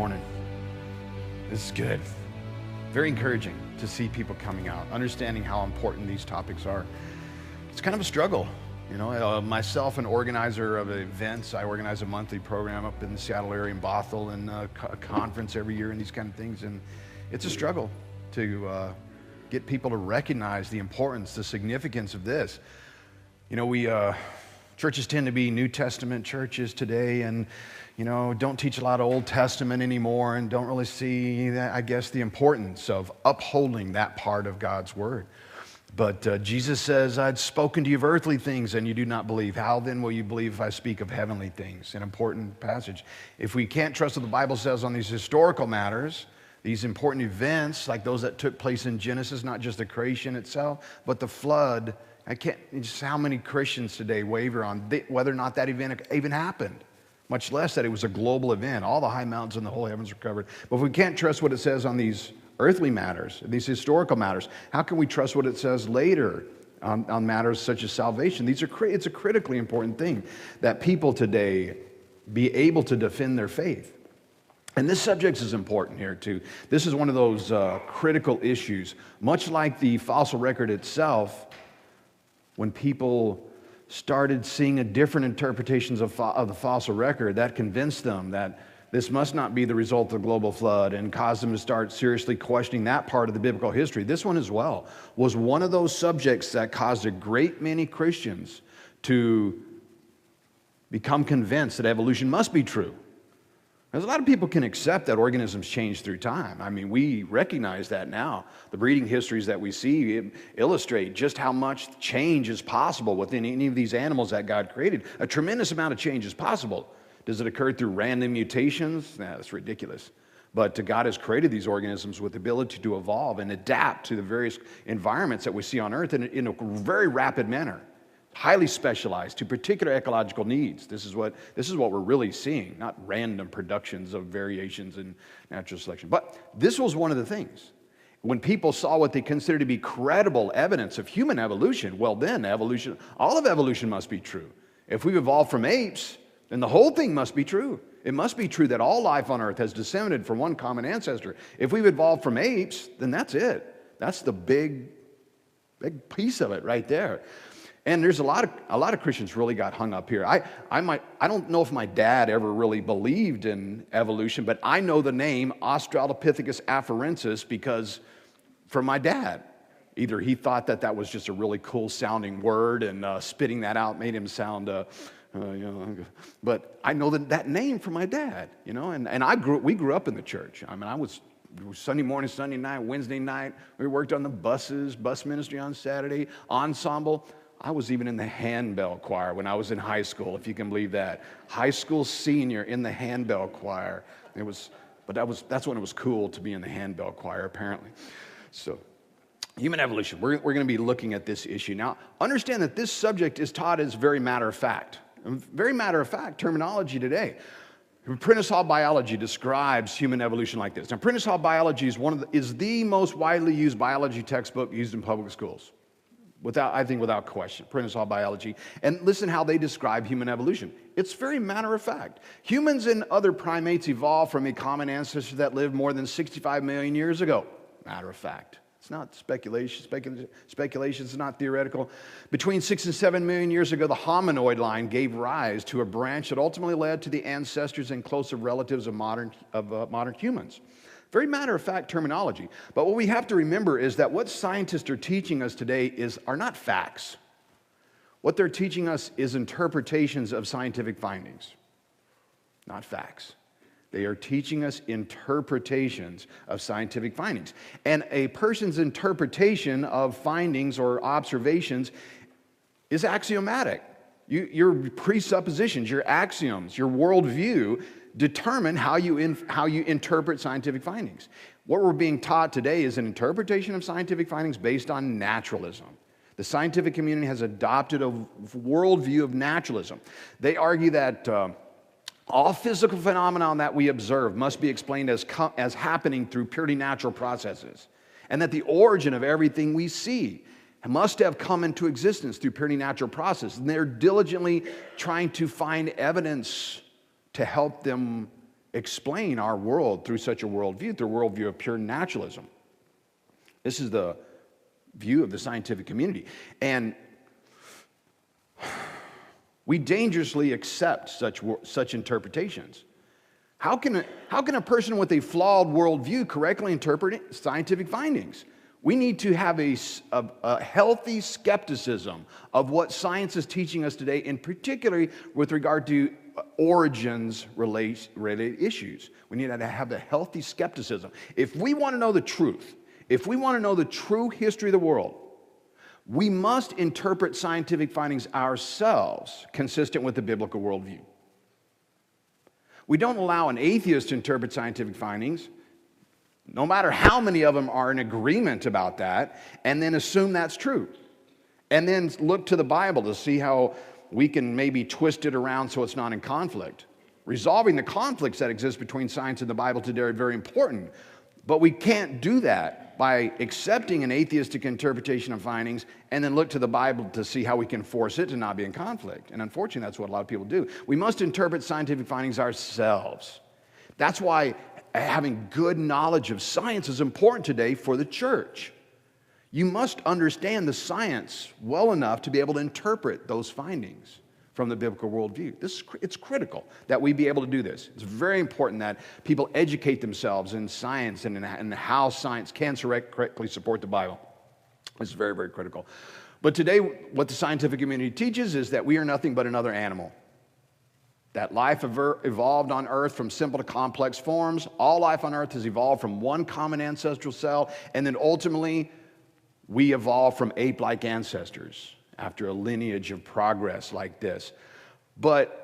morning. This is good. Very encouraging to see people coming out, understanding how important these topics are. It's kind of a struggle. You know, myself, an organizer of events, I organize a monthly program up in the Seattle area in Bothell, and a conference every year and these kind of things. And it's a struggle to get people to recognize the importance, the significance of this. You know, churches tend to be New Testament churches today, and you know, don't teach a lot of Old Testament anymore, and don't really see, I guess, the importance of upholding that part of God's Word. But Jesus says, I'd spoken to you of earthly things, and you do not believe. How then will you believe if I speak of heavenly things? An important passage. If we can't trust what the Bible says on these historical matters, these important events, like those that took place in Genesis, not just the creation itself, but the flood, just how many Christians today waver on whether or not that event even happened, much less that it was a global event. All the high mountains and the whole heavens are covered. But if we can't trust what it says on these earthly matters, these historical matters, how can we trust what it says later on matters such as salvation? It's a critically important thing that people today be able to defend their faith. And this subject is important here too. This is one of those critical issues. Much like the fossil record itself, when people started seeing a different interpretations of the fossil record, that convinced them that this must not be the result of global flood, and caused them to start seriously questioning that part of the biblical history. This one as well was one of those subjects that caused a great many Christians to become convinced that evolution must be true. Because a lot of people can accept that organisms change through time. I mean, we recognize that now. The breeding histories that we see illustrate just how much change is possible within any of these animals that God created. A tremendous amount of change is possible. Does it occur through random mutations? Nah, that's ridiculous. But God has created these organisms with the ability to evolve and adapt to the various environments that we see on Earth in a very rapid manner. Highly specialized to particular ecological needs. This is what we're really seeing, not random productions of variations in natural selection. But this was one of the things. When people saw what they considered to be credible evidence of human evolution, well then evolution, all of evolution must be true. If we've evolved from apes, then the whole thing must be true. It must be true that all life on Earth has descended from one common ancestor. If we've evolved from apes, then that's it. That's the big piece of it right there. And there's a lot of Christians really got hung up here. I don't know if my dad ever really believed in evolution, but I know the name Australopithecus afarensis because from my dad. Either he thought that was just a really cool sounding word, and spitting that out made him sound, but I know that name from my dad, you know, and we grew up in the church. I mean, I was Sunday morning, Sunday night, Wednesday night. We worked on the buses, bus ministry on Saturday, ensemble. I was even in the handbell choir when I was in high school, if you can believe that. High school senior in the handbell choir. That's when it was cool to be in the handbell choir, apparently. So, human evolution. We're going to be looking at this issue. Now, understand that this subject is taught as very matter-of-fact. Very matter-of-fact terminology today. Prentice Hall Biology describes human evolution like this. Now, Prentice Hall Biology is the most widely used biology textbook used in public schools. Without question, Prentice Hall Biology. And listen how they describe human evolution. It's very matter of fact. Humans and other primates evolved from a common ancestor that lived more than 65 million years ago. Matter of fact. It's not speculation. Speculation is not theoretical. Between 6 and 7 million years ago, the hominoid line gave rise to a branch that ultimately led to the ancestors and closer relatives of modern humans. Very matter-of-fact terminology. But what we have to remember is that what scientists are teaching us today are not facts. What they're teaching us is interpretations of scientific findings, not facts. They are teaching us interpretations of scientific findings. And a person's interpretation of findings or observations is axiomatic. Your presuppositions, your axioms, your worldview determine how you interpret scientific findings. What we're being taught today is an interpretation of scientific findings based on naturalism. The scientific community has adopted a worldview of naturalism. They argue that all physical phenomena that we observe must be explained as happening through purely natural processes, and that the origin of everything we see must have come into existence through purely natural processes. And they're diligently trying to find evidence to help them explain our world through such a worldview, through a worldview of pure naturalism. This is the view of the scientific community. And we dangerously accept such interpretations. How can a person with a flawed worldview correctly interpret scientific findings? We need to have a healthy skepticism of what science is teaching us today, and particularly with regard to origins related issues. We need to have a healthy skepticism. If we want to know the truth, if we want to know the true history of the world, we must interpret scientific findings ourselves consistent with the biblical worldview. We don't allow an atheist to interpret scientific findings, no matter how many of them are in agreement about that, and then assume that's true. And then look to the Bible to see how we can maybe twist it around so it's not in conflict. Resolving the conflicts that exist between science and the Bible today are very important, but we can't do that by accepting an atheistic interpretation of findings and then look to the Bible to see how we can force it to not be in conflict. And unfortunately, that's what a lot of people do. We must interpret scientific findings ourselves. That's why having good knowledge of science is important today for the church. You must understand the science well enough to be able to interpret those findings from the biblical worldview. It's critical that we be able to do this. It's very important that people educate themselves in science and in how science can correctly support the Bible. It's very, very critical. But today, what the scientific community teaches is that we are nothing but another animal. That life evolved on Earth from simple to complex forms. All life on Earth has evolved from one common ancestral cell, and then ultimately, we evolved from ape-like ancestors after a lineage of progress like this. But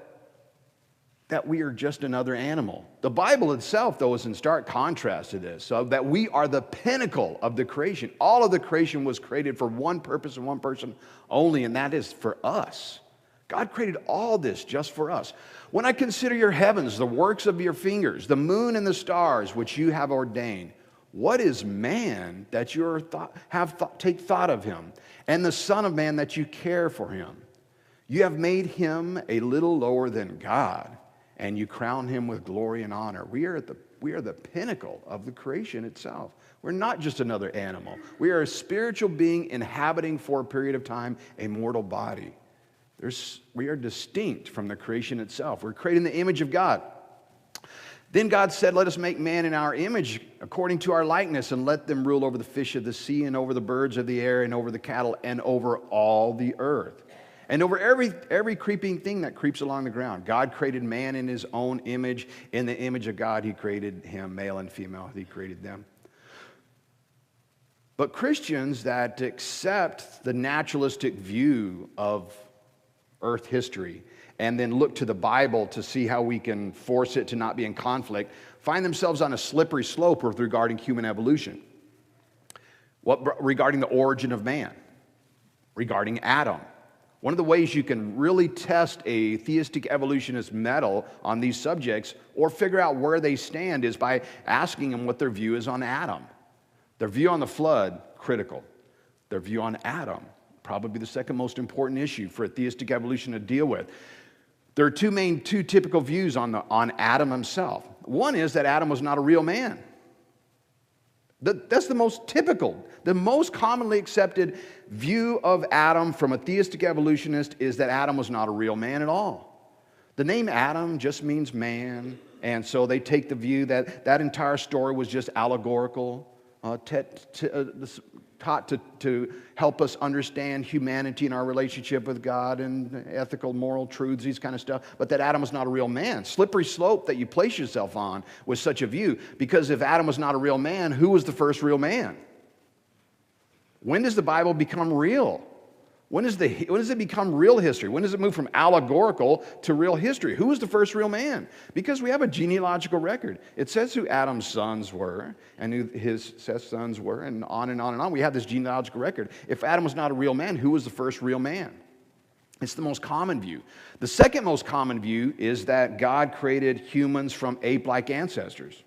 that we are just another animal. The Bible itself, though, is in stark contrast to this, so that we are the pinnacle of the creation. All of the creation was created for one purpose and one person only, and that is for us. God created all this just for us. When I consider your heavens, the works of your fingers, the moon and the stars which you have ordained, what is man that you take thought of him, and the Son of Man that you care for him? You have made him a little lower than God, and you crown him with glory and honor. We are the pinnacle of the creation itself. We're not just another animal. We are a spiritual being inhabiting for a period of time a mortal body. We are distinct from the creation itself. We're created in the image of God. Then God said, let us make man in our image according to our likeness, and let them rule over the fish of the sea and over the birds of the air and over the cattle and over all the earth and over every creeping thing that creeps along the ground. God created man in his own image. In the image of God, he created him, male and female, he created them. But Christians that accept the naturalistic view of earth history and then look to the Bible to see how we can force it to not be in conflict, find themselves on a slippery slope regarding human evolution. Regarding the origin of man, regarding Adam. One of the ways you can really test a theistic evolutionist mettle on these subjects or figure out where they stand is by asking them what their view is on Adam. Their view on the flood, critical. Their view on Adam, probably the second most important issue for a theistic evolution to deal with. There are two typical views on Adam himself. One is that Adam was not a real man. That's the most typical, the most commonly accepted view of Adam from a theistic evolutionist is that Adam was not a real man at all. The name Adam just means man, and so they take the view that that entire story was just allegorical, taught to help us understand humanity and our relationship with God and ethical, moral truths, these kind of stuff, but that Adam was not a real man. Slippery slope that you place yourself on with such a view, because if Adam was not a real man, who was the first real man? When does the Bible become real? When does it become real history? When does it move from allegorical to real history? Who was the first real man? Because we have a genealogical record. It says who Adam's sons were and who his Seth's sons were, and on and on and on. We have this genealogical record. If Adam was not a real man, who was the first real man? It's the most common view. The second most common view is that God created humans from ape-like ancestors,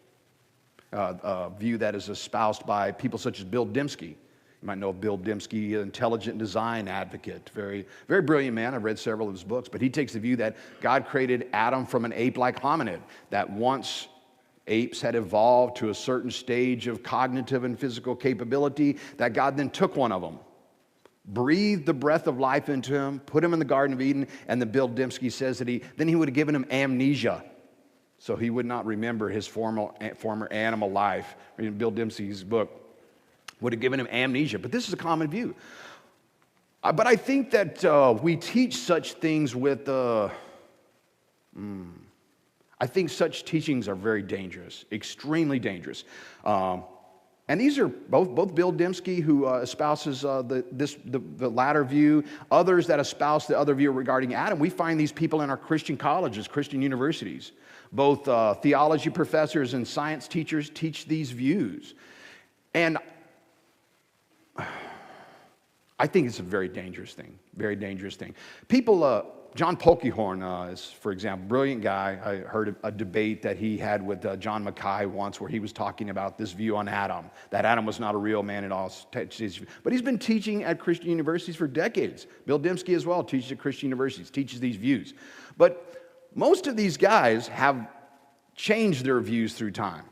a view that is espoused by people such as Bill Dembski. You might know Bill Dembski, an intelligent design advocate, very, very brilliant man. I've read several of his books, but he takes the view that God created Adam from an ape-like hominid that once Apes had evolved to a certain stage of cognitive and physical capability that God then took one of them, breathed the breath of life into him, put him in the Garden of Eden, and then Bill Dembski says that then he would have given him amnesia, so he would not remember his former animal life. Reading Bill Dembski's book, would have given him amnesia. But this is a common view. But I think that we teach such things with... I think such teachings are very dangerous, extremely dangerous. And these are both Bill Dembski, who espouses the latter view, others that espouse the other view regarding Adam. We find these people in our Christian colleges, Christian universities. Both theology professors and science teachers teach these views. And I think it's a very dangerous thing, very dangerous thing. People... John Polkinghorne is, for example, brilliant guy. I heard a debate that he had with John Mackay once where he was talking about this view on Adam, that Adam was not a real man at all. But he's been teaching at Christian universities for decades. Bill Dembski as well teaches at Christian universities, teaches these views. But most of these guys have changed their views through time.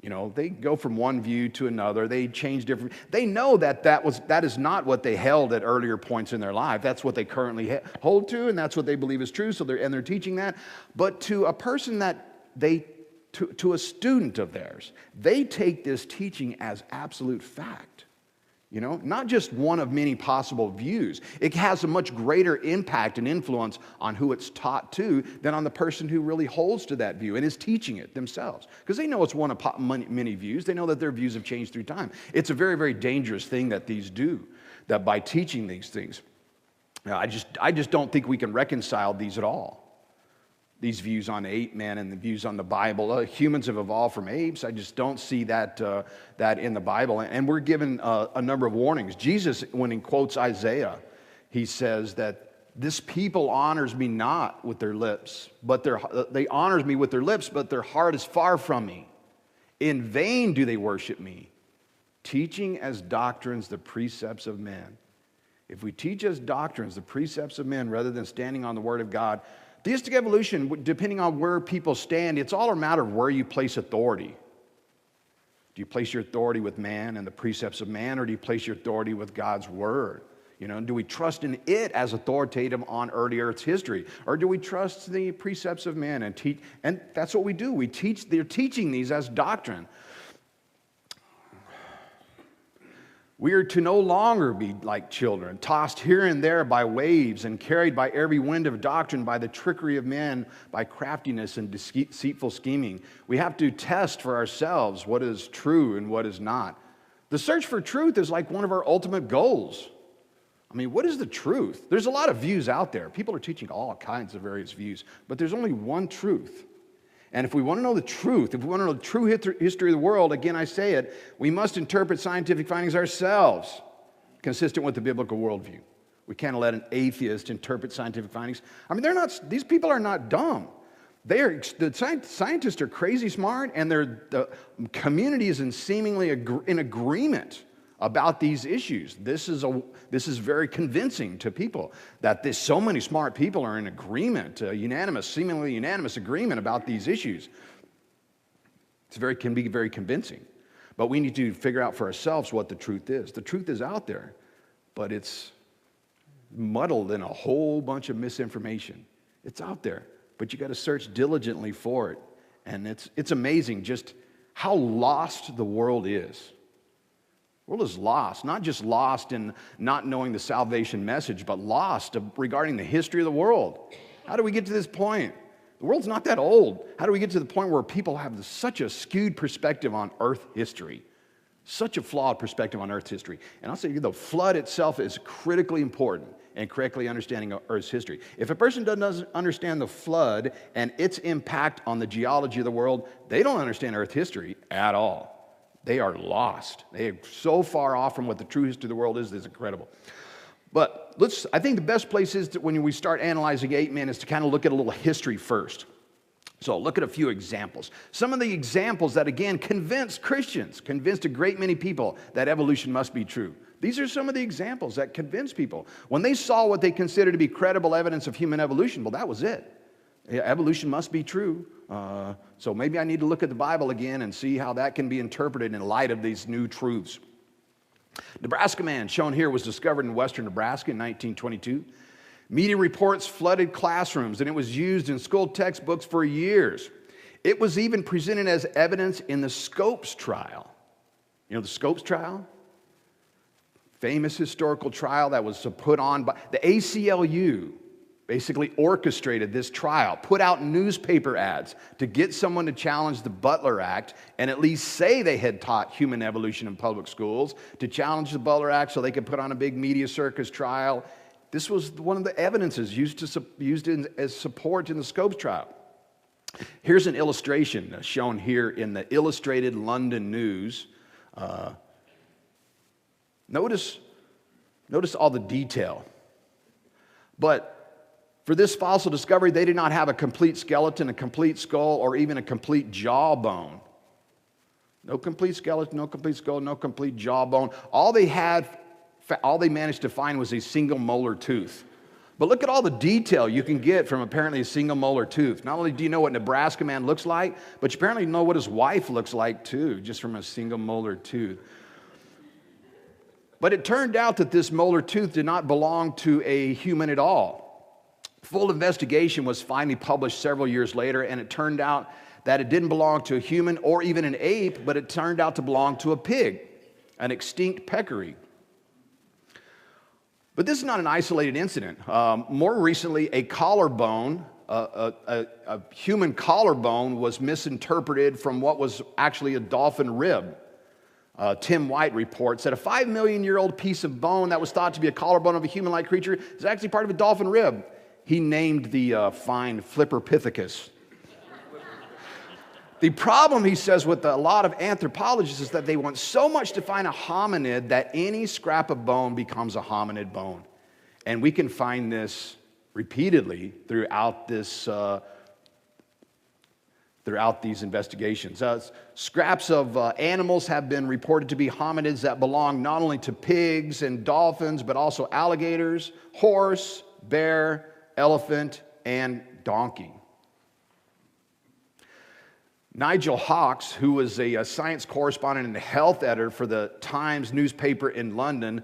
You know, they go from one view to another. They change different. They know that is not what they held at earlier points in their life. That's what they currently hold to, and that's what they believe is true. So they're teaching that. But to a person to a student of theirs, they take this teaching as absolute fact. You know, not just one of many possible views. It has a much greater impact and influence on who it's taught to than on the person who really holds to that view and is teaching it themselves. Because they know it's one of many views. They know that their views have changed through time. It's a very, very dangerous thing that these do, that by teaching these things. I just don't think we can reconcile these at all. These views on ape men and the views on the Bible. Humans have evolved from apes. I just don't see that in the Bible. And we're given a number of warnings. Jesus, when he quotes Isaiah, he says that this people honors me not with their lips, but they honors me with their lips, but their heart is far from me. In vain do they worship me, teaching as doctrines the precepts of men. If we teach as doctrines the precepts of men rather than standing on the word of God, theistic evolution, depending on where people stand, it's all a matter of where you place authority. Do you place your authority with man and the precepts of man, or do you place your authority with God's word? You know, do we trust in it as authoritative on early Earth's history, or do we trust the precepts of man and teach? And that's what we do. They're teaching these as doctrine. We are to no longer be like children, tossed here and there by waves and carried by every wind of doctrine, by the trickery of men, by craftiness and deceitful scheming. We have to test for ourselves what is true and what is not. The search for truth is like one of our ultimate goals. I mean, what is the truth? There's a lot of views out there. People are teaching all kinds of various views, but there's only one truth. And if we want to know the truth, if we want to know the true history of the world, again, I say it, we must interpret scientific findings ourselves, consistent with the biblical worldview. We can't let an atheist interpret scientific findings. I mean, these people are not dumb. The scientists are crazy smart, and the community is seemingly in agreement about these issues. This is very convincing to people that so many smart people are in agreement, seemingly unanimous agreement about these issues. Can be very convincing. But we need to figure out for ourselves what the truth is. The truth is out there, but it's muddled in a whole bunch of misinformation. It's out there, but you got to search diligently for it. And it's amazing just how lost the world is. The world is lost, not just lost in not knowing the salvation message, but lost regarding the history of the world. How do we get to this point? The world's not that old. How do we get to the point where people have such a skewed perspective on Earth history? Such a flawed perspective on Earth's history. And I'll say the flood itself is critically important in correctly understanding Earth's history. If a person doesn't understand the flood and its impact on the geology of the world, they don't understand Earth history at all. They are lost. They are so far off from what the true history of the world is, it's incredible. But I think the best place is when we start analyzing ape men is to kind of look at a little history first. So look at a few examples. Some of the examples that, again, convinced a great many people that evolution must be true. These are some of the examples that convinced people. When they saw what they considered to be credible evidence of human evolution, well, that was it. Evolution must be true. So maybe I need to look at the Bible again and see how that can be interpreted in light of these new truths. Nebraska Man, shown here, was discovered in western Nebraska in 1922. Media reports flooded classrooms, and it was used in school textbooks for years. It was even presented as evidence in the Scopes trial. You know the Scopes trial? Famous historical trial that was put on by the ACLU. Basically orchestrated this trial, put out newspaper ads to get someone to challenge the Butler Act and at least say they had taught human evolution in public schools, to challenge the Butler Act so they could put on a big media circus trial. This was one of the evidences used as support in the Scopes trial. Here's an illustration shown here in the Illustrated London News. Notice all the detail. But for this fossil discovery, they did not have a complete skeleton, a complete skull, or even a complete jawbone. No complete skeleton, no complete skull, no complete jawbone. All they managed to find was a single molar tooth. But look at all the detail you can get from apparently a single molar tooth. Not only do you know what Nebraska Man looks like, but you apparently know what his wife looks like too, just from a single molar tooth. But it turned out that this molar tooth did not belong to a human at all. Full investigation was finally published several years later, and it turned out that it didn't belong to a human or even an ape, but it turned out to belong to a pig, an extinct peccary. But this is not an isolated incident. More recently, a collarbone, a human collarbone, was misinterpreted from what was actually a dolphin rib. Tim White reports that a 5 million year old piece of bone that was thought to be a collarbone of a human-like creature is actually part of a dolphin rib. He named the find Flipperpithecus. The problem, he says, with a lot of anthropologists is that they want so much to find a hominid that any scrap of bone becomes a hominid bone. And we can find this repeatedly throughout these investigations. Scraps of animals have been reported to be hominids that belong not only to pigs and dolphins, but also alligators, horse, bear, elephant, and donkey. Nigel Hawkes, who was a science correspondent and health editor for the Times newspaper in London,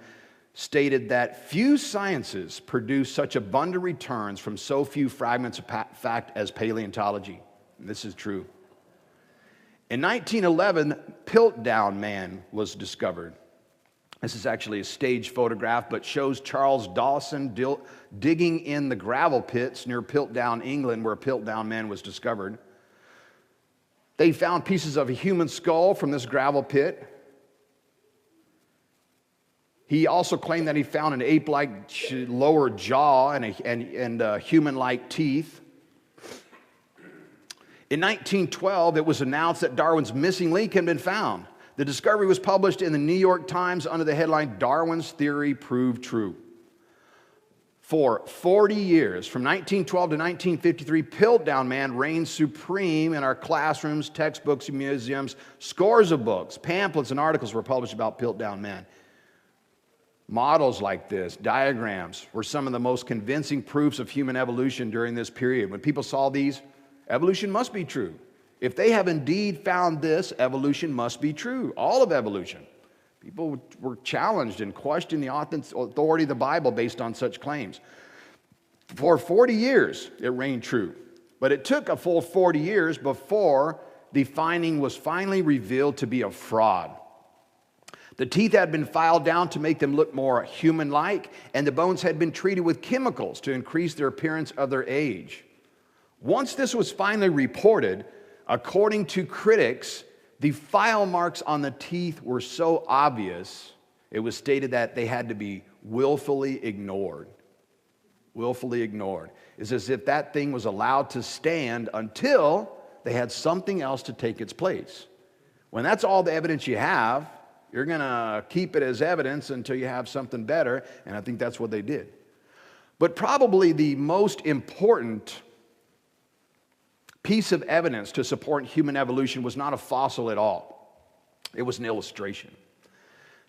stated that few sciences produce such abundant returns from so few fragments of fact as paleontology. And this is true. In 1911, Piltdown Man was discovered. This is actually a stage photograph, but shows Charles Dawson digging in the gravel pits near Piltdown, England, where Piltdown Man was discovered. They found pieces of a human skull from this gravel pit. He also claimed that he found an ape-like lower jaw and human-like teeth. In 1912, it was announced that Darwin's missing link had been found. The discovery was published in the New York Times under the headline, "Darwin's Theory Proved True." For 40 years, from 1912 to 1953, Piltdown Man reigned supreme in our classrooms, textbooks, and museums. Scores of books, pamphlets, and articles were published about Piltdown Man. Models like this, diagrams, were some of the most convincing proofs of human evolution during this period. When people saw these, evolution must be true. If they have indeed found this, evolution must be true. All of evolution. People were challenged and questioned the authority of the Bible based on such claims. For 40 years, it reigned true. But it took a full 40 years before the finding was finally revealed to be a fraud. The teeth had been filed down to make them look more human-like, and the bones had been treated with chemicals to increase their appearance of their age. Once this was finally reported, according to critics, the file marks on the teeth were so obvious, it was stated that they had to be willfully ignored. Willfully ignored. It's as if that thing was allowed to stand until they had something else to take its place. When that's all the evidence you have, you're going to keep it as evidence until you have something better, and I think that's what they did. But probably the most important piece of evidence to support human evolution was not a fossil at all. It was an illustration.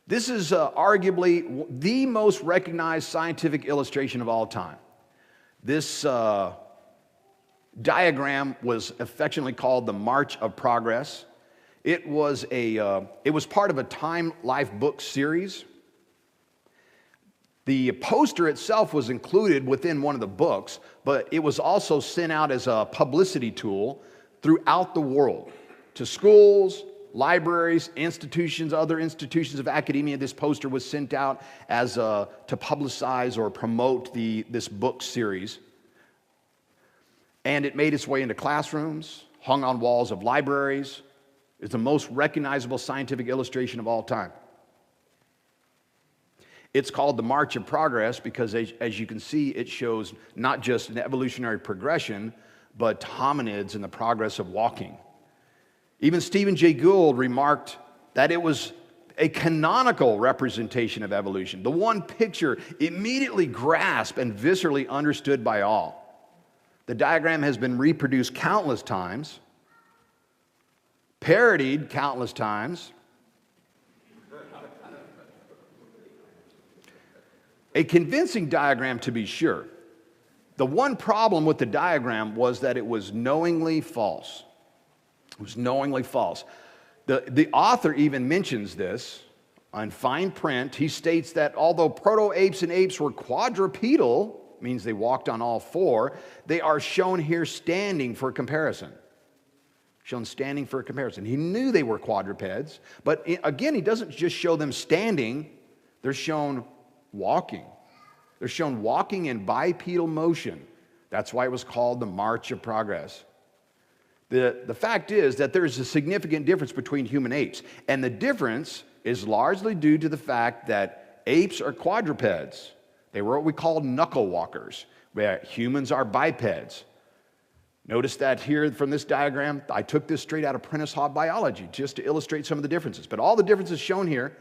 This is arguably the most recognized scientific illustration of all time. This diagram was affectionately called the March of Progress. It was part of a Time Life book series. The poster itself was included within one of the books, but it was also sent out as a publicity tool throughout the world to schools, libraries, institutions, other institutions of academia. This poster was sent out as to publicize or promote this book series. And it made its way into classrooms, hung on walls of libraries. It's the most recognizable scientific illustration of all time. It's called the March of Progress because, as you can see, it shows not just an evolutionary progression, but hominids in the progress of walking. Even Stephen Jay Gould remarked that it was a canonical representation of evolution, the one picture immediately grasped and viscerally understood by all. The diagram has been reproduced countless times, parodied countless times. A convincing diagram, to be sure. The one problem with the diagram was that it was knowingly false. It was knowingly false. The author even mentions this on fine print. He states that although proto-apes and apes were quadrupedal, means they walked on all four, they are shown here standing for comparison. Shown standing for comparison. He knew they were quadrupeds, but again, he doesn't just show them standing, they're shown walking. They're shown walking in bipedal motion. That's why it was called the March of Progress. The fact is that there is a significant difference between human apes, and the difference is largely due to the fact that apes are quadrupeds. They were what we call knuckle walkers, where humans are bipeds. Notice that here from this diagram, I took this straight out of Prentice Hall Biology just to illustrate some of the differences. But all the differences shown here,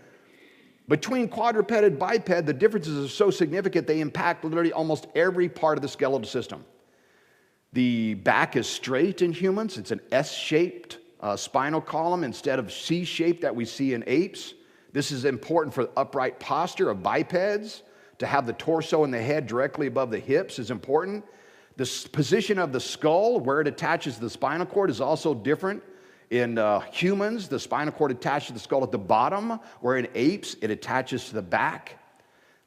between quadruped and biped, the differences are so significant they impact literally almost every part of the skeletal system. The back is straight in humans. It's an S-shaped spinal column instead of C-shaped that we see in apes. This is important for the upright posture of bipeds. To have the torso and the head directly above the hips is important. The position of the skull, where it attaches to the spinal cord, is also different. In humans, the spinal cord attaches to the skull at the bottom, where in apes, it attaches to the back.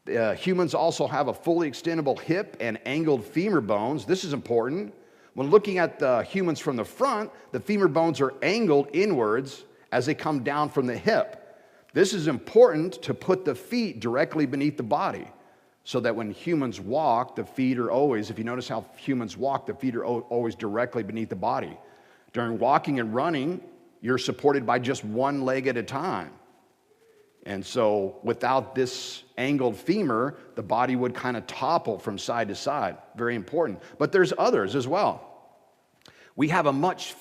Humans also have a fully extendable hip and angled femur bones. This is important. When looking at the humans from the front, the femur bones are angled inwards as they come down from the hip. This is important to put the feet directly beneath the body, so that when humans walk, the feet are always, if you notice how humans walk, the feet are always directly beneath the body. During walking and running, you're supported by just one leg at a time. And so without this angled femur, the body would kind of topple from side to side. Very important. But there's others as well. We have much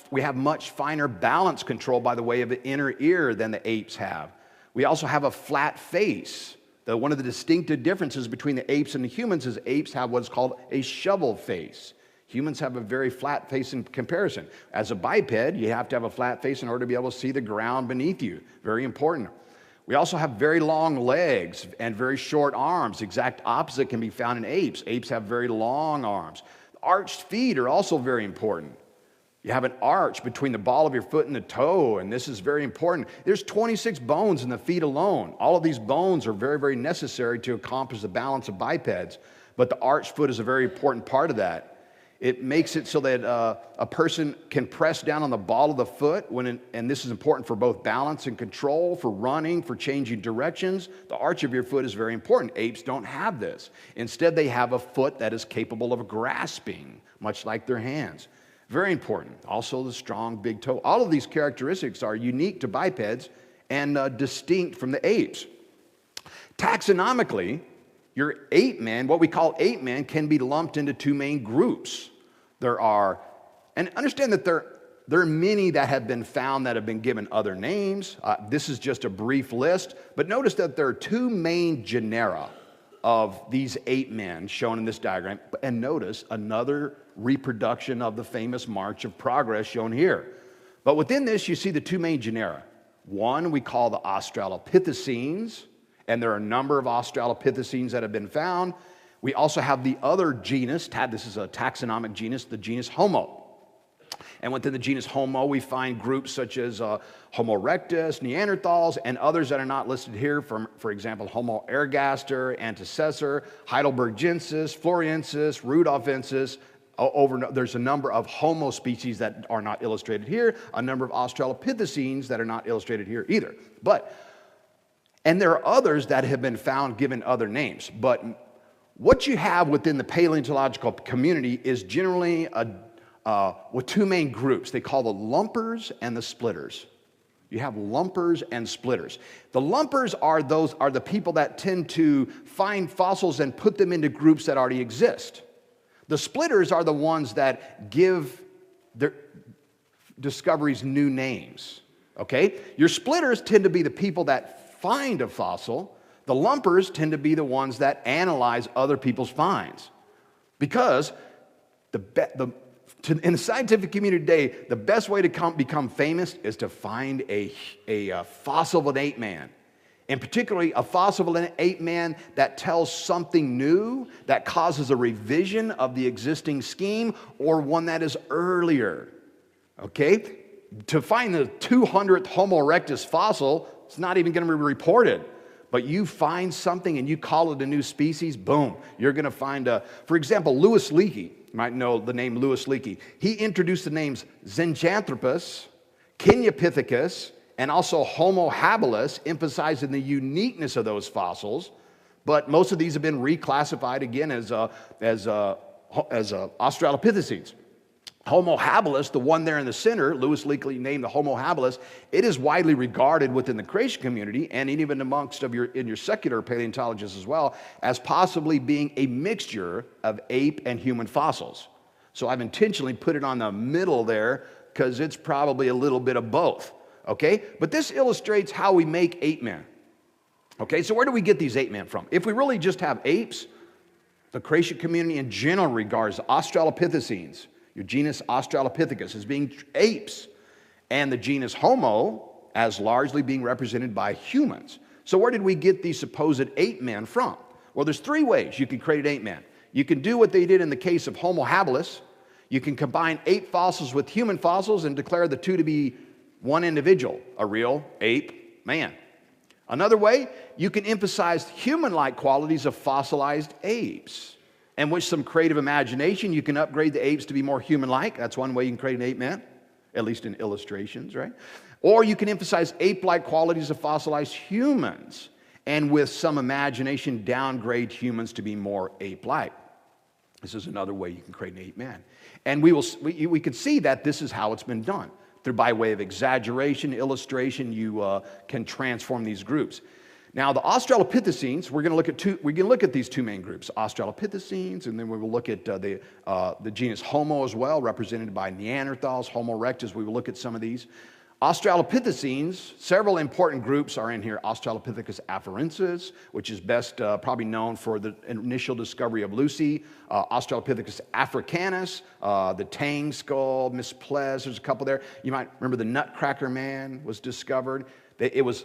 finer balance control by the way of the inner ear than the apes have. We also have a flat face. One of the distinctive differences between the apes and the humans is apes have what's called a shovel face. Humans have a very flat face in comparison. As a biped, you have to have a flat face in order to be able to see the ground beneath you. Very important. We also have very long legs and very short arms. Exact opposite can be found in apes. Apes have very long arms. Arched feet are also very important. You have an arch between the ball of your foot and the toe, and this is very important. There's 26 bones in the feet alone. All of these bones are very, very necessary to accomplish the balance of bipeds, but the arched foot is a very important part of that. It makes it so that a person can press down on the ball of the foot, and this is important for both balance and control, for running, for changing directions. The arch of your foot is very important. Apes don't have this. Instead, they have a foot that is capable of grasping, much like their hands. Very important. Also, the strong big toe. All of these characteristics are unique to bipeds and distinct from the apes. Taxonomically, your ape man, what we call ape man, can be lumped into two main groups. And understand that there are many that have been found that have been given other names. This is just a brief list, but notice that there are two main genera of these ape men shown in this diagram. And notice another reproduction of the famous March of Progress shown here. But within this, you see the two main genera. One we call the Australopithecines, and there are a number of Australopithecines that have been found. We also have the other genus, this is a taxonomic genus, the genus Homo. And within the genus Homo, we find groups such as Homo erectus, Neanderthals, and others that are not listed here, for example, Homo ergaster, Antecessor, Heidelbergensis, Floriensis, Rudolfensis. There's a number of Homo species that are not illustrated here, a number of Australopithecines that are not illustrated here either. And there are others that have been found given other names. But what you have within the paleontological community is generally with two main groups. They call the lumpers and the splitters. You have lumpers and splitters. The lumpers are the people that tend to find fossils and put them into groups that already exist. The splitters are the ones that give their discoveries new names. Okay? Your splitters tend to be the people that find a fossil. The lumpers tend to be the ones that analyze other people's finds. Because in the scientific community today, the best way to become famous is to find a fossil of an ape man. And particularly a fossil of an ape man that tells something new, that causes a revision of the existing scheme, or one that is earlier. Okay? To find the 200th Homo erectus fossil, it's not even going to be reported. But you find something and you call it a new species, boom, you're going to find for example, Louis Leakey. You might know the name Louis Leakey. He introduced the names Zinjanthropus, Kenyapithecus, and also Homo habilis, emphasizing the uniqueness of those fossils. But most of these have been reclassified again as Australopithecines. Homo habilis, the one there in the center, Louis Leakey named the Homo habilis, it is widely regarded within the creation community and even amongst in your secular paleontologists as well as possibly being a mixture of ape and human fossils. So I've intentionally put it on the middle there because it's probably a little bit of both. Okay? But this illustrates how we make ape men. Okay, so where do we get these ape men from? If we really just have apes, the creation community in general regards Australopithecines, your genus Australopithecus, as being apes, and the genus Homo as largely being represented by humans. So where did we get these supposed ape men from? Well, there's three ways you can create an ape man. You can do what they did in the case of Homo habilis. You can combine ape fossils with human fossils and declare the two to be one individual, a real ape man. Another way, you can emphasize human-like qualities of fossilized apes. And with some creative imagination, you can upgrade the apes to be more human-like. That's one way you can create an ape man, at least in illustrations, right? Or you can emphasize ape-like qualities of fossilized humans, and with some imagination, downgrade humans to be more ape-like. This is another way you can create an ape man. And we can see that this is how it's been done. By way of exaggeration, illustration, you can transform these groups. Now, the Australopithecines, we're going to look at these two main groups, Australopithecines, and then we will look at the genus Homo as well, represented by Neanderthals, Homo erectus. We will look at some of these. Australopithecines, several important groups are in here. Australopithecus afarensis, which is best probably known for the initial discovery of Lucy. Australopithecus africanus, the Tang skull, misplaced. There's a couple there. You might remember the Nutcracker Man was discovered. It was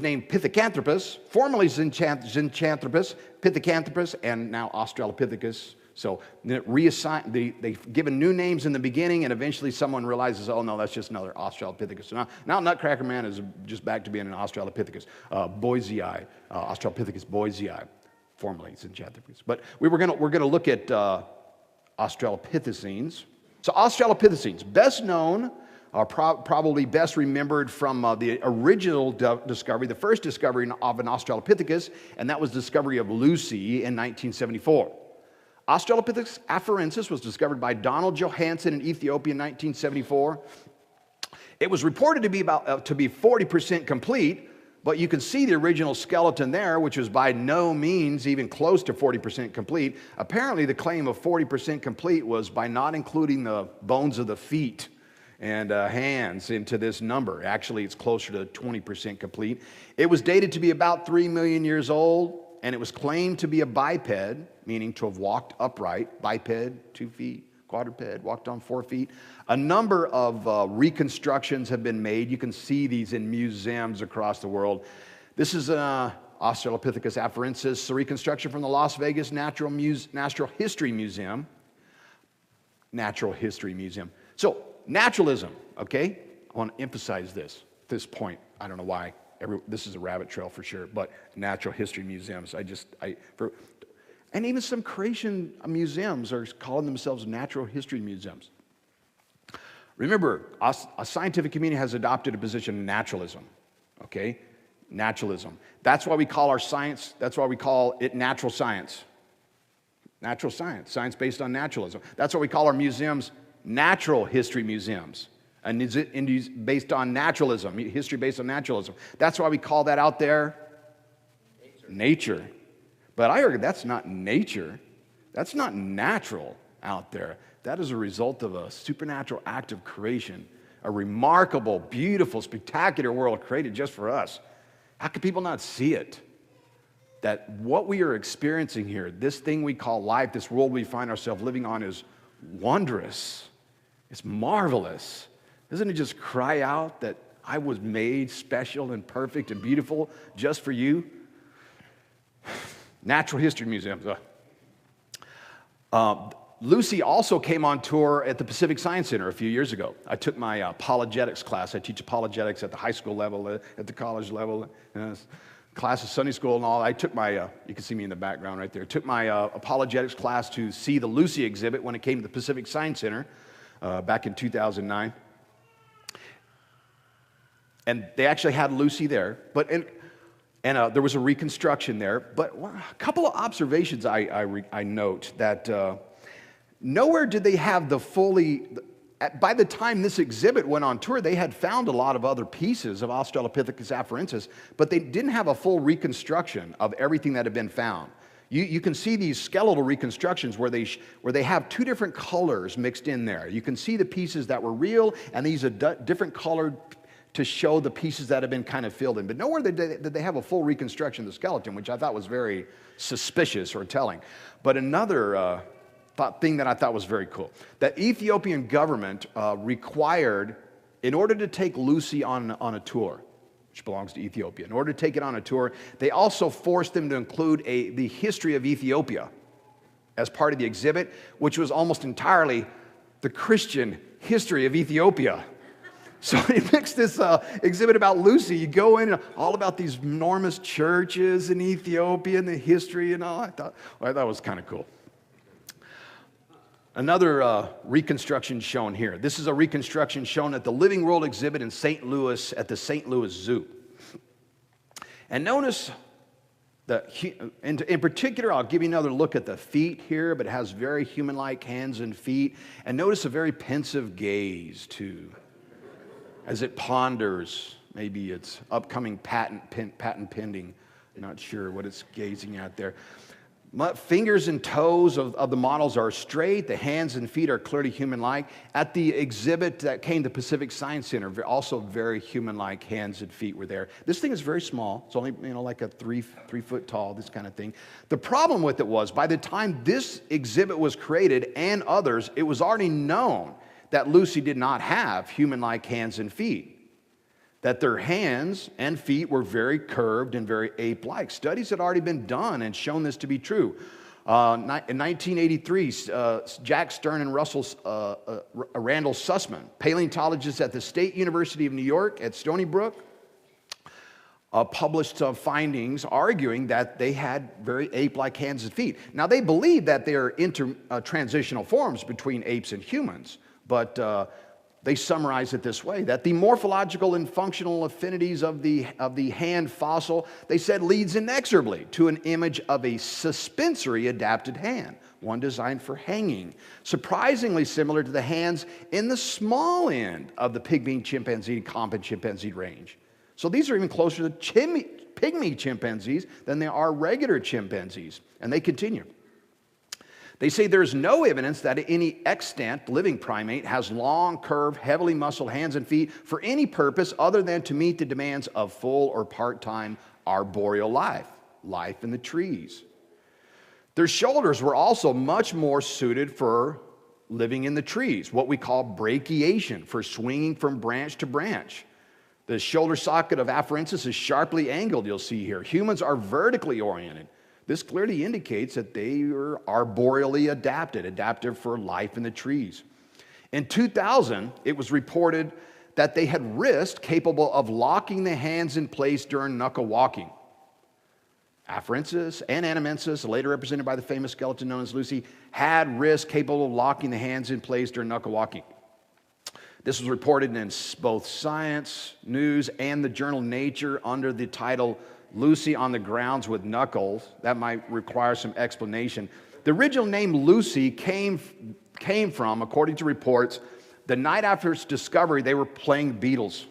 named Pithecanthropus, formerly Zinjanthropus, Pithecanthropus, and now Australopithecus. So they've given new names in the beginning, and eventually someone realizes, oh no, that's just another Australopithecus. So now Nutcracker Man is just back to being an Australopithecus. Boisei, Australopithecus boisei, formerly Zinjanthropus. But we're gonna look at Australopithecines. So Australopithecines, best known, probably best remembered from the original discovery, the first discovery of an Australopithecus, and that was the discovery of Lucy in 1974. Australopithecus afarensis was discovered by Donald Johanson in Ethiopia in 1974. It was reported to be 40% complete, but you can see the original skeleton there, which was by no means even close to 40% complete. Apparently, the claim of 40% complete was by not including the bones of the feet and hands into this number. Actually, it's closer to 20% complete. It was dated to be about 3 million years old, and it was claimed to be a biped, meaning to have walked upright. Biped, 2 feet. Quadruped, walked on 4 feet. A number of reconstructions have been made. You can see these in museums across the world. This is an Australopithecus afarensis, a reconstruction from the Las Vegas Natural History Museum. Natural History Museum. So, naturalism, okay? I want to emphasize this at this point. I don't know why. This is a rabbit trail for sure, but natural history museums. And even some creation museums are calling themselves natural history museums. Remember, a scientific community has adopted a position of naturalism, okay? Naturalism. That's why we call our science, that's why we call it natural science. Natural science, science based on naturalism. That's why we call our museums natural history museums. And it's based on naturalism, history based on naturalism. That's why we call that out there nature. But I argue that's not nature. That's not natural out there. That is a result of a supernatural act of creation, a remarkable, beautiful, spectacular world created just for us. How can people not see it? That what we are experiencing here, this thing we call life, this world we find ourselves living on is wondrous. It's marvelous. Doesn't it just cry out that I was made special and perfect and beautiful just for you? Natural History Museums. Lucy also came on tour at the Pacific Science Center a few years ago. I took my apologetics class. I teach apologetics at the high school level, at the college level, class of Sunday school and all. I took my, you can see me in the background right there, took my apologetics class to see the Lucy exhibit when it came to the Pacific Science Center back in 2009. And they actually had Lucy there, and there was a reconstruction there. But a couple of observations I note that nowhere did they have the fully. By the time this exhibit went on tour, they had found a lot of other pieces of Australopithecus afarensis, but they didn't have a full reconstruction of everything that had been found. You can see these skeletal reconstructions where they have two different colors mixed in there. You can see the pieces that were real, and these are different colored to show the pieces that have been kind of filled in. But nowhere did they have a full reconstruction of the skeleton, which I thought was very suspicious or telling. But another thing that I thought was very cool, that Ethiopian government required, in order to take Lucy on a tour, which belongs to Ethiopia, in order to take it on a tour, they also forced them to include the history of Ethiopia as part of the exhibit, which was almost entirely the Christian history of Ethiopia. So they mixed this exhibit about Lucy. You go in, all about these enormous churches in Ethiopia and the history and all. I thought it was kind of cool. Another reconstruction shown here. This is a reconstruction shown at the Living World exhibit in St. Louis at the St. Louis Zoo. And notice, in particular, I'll give you another look at the feet here, but it has very human-like hands and feet. And notice a very pensive gaze, too, as it ponders, maybe its upcoming patent pending. I'm not sure what it's gazing at there. Fingers and toes of the models are straight. The hands and feet are clearly human-like. At the exhibit that came to Pacific Science Center, also very human-like hands and feet were there. This thing is very small. It's only like a 3 foot tall, this kind of thing. The problem with it was, by the time this exhibit was created and others, it was already known that Lucy did not have human-like hands and feet, that their hands and feet were very curved and very ape-like. Studies had already been done and shown this to be true. In 1983, Jack Stern and Randall Sussman, paleontologists at the State University of New York at Stony Brook, published some findings arguing that they had very ape-like hands and feet. Now, they believe that they are transitional forms between apes and humans, but they summarize it this way, that the morphological and functional affinities of the hand fossil, they said, leads inexorably to an image of a suspensory adapted hand, one designed for hanging, surprisingly similar to the hands in the small end of the pygmy chimpanzee and common chimpanzee range. So these are even closer to pygmy chimpanzees than they are regular chimpanzees. And they continue. They say there's no evidence that any extant living primate has long, curved, heavily muscled hands and feet for any purpose other than to meet the demands of full or part-time arboreal life in the trees. Their shoulders were also much more suited for living in the trees, what we call brachiation, for swinging from branch to branch. The shoulder socket of Afarensis is sharply angled, you'll see here. Humans are vertically oriented. This clearly indicates that they are arboreally adaptive for life in the trees. In 2000, it was reported that they had wrists capable of locking the hands in place during knuckle walking. Afarensis and Anamensis, later represented by the famous skeleton known as Lucy, had wrists capable of locking the hands in place during knuckle walking. This was reported in both Science, News, and the journal Nature under the title Lucy on the Grounds with Knuckles. That might require some explanation. The original name Lucy came from, according to reports, the night after its discovery, they were playing Beatles.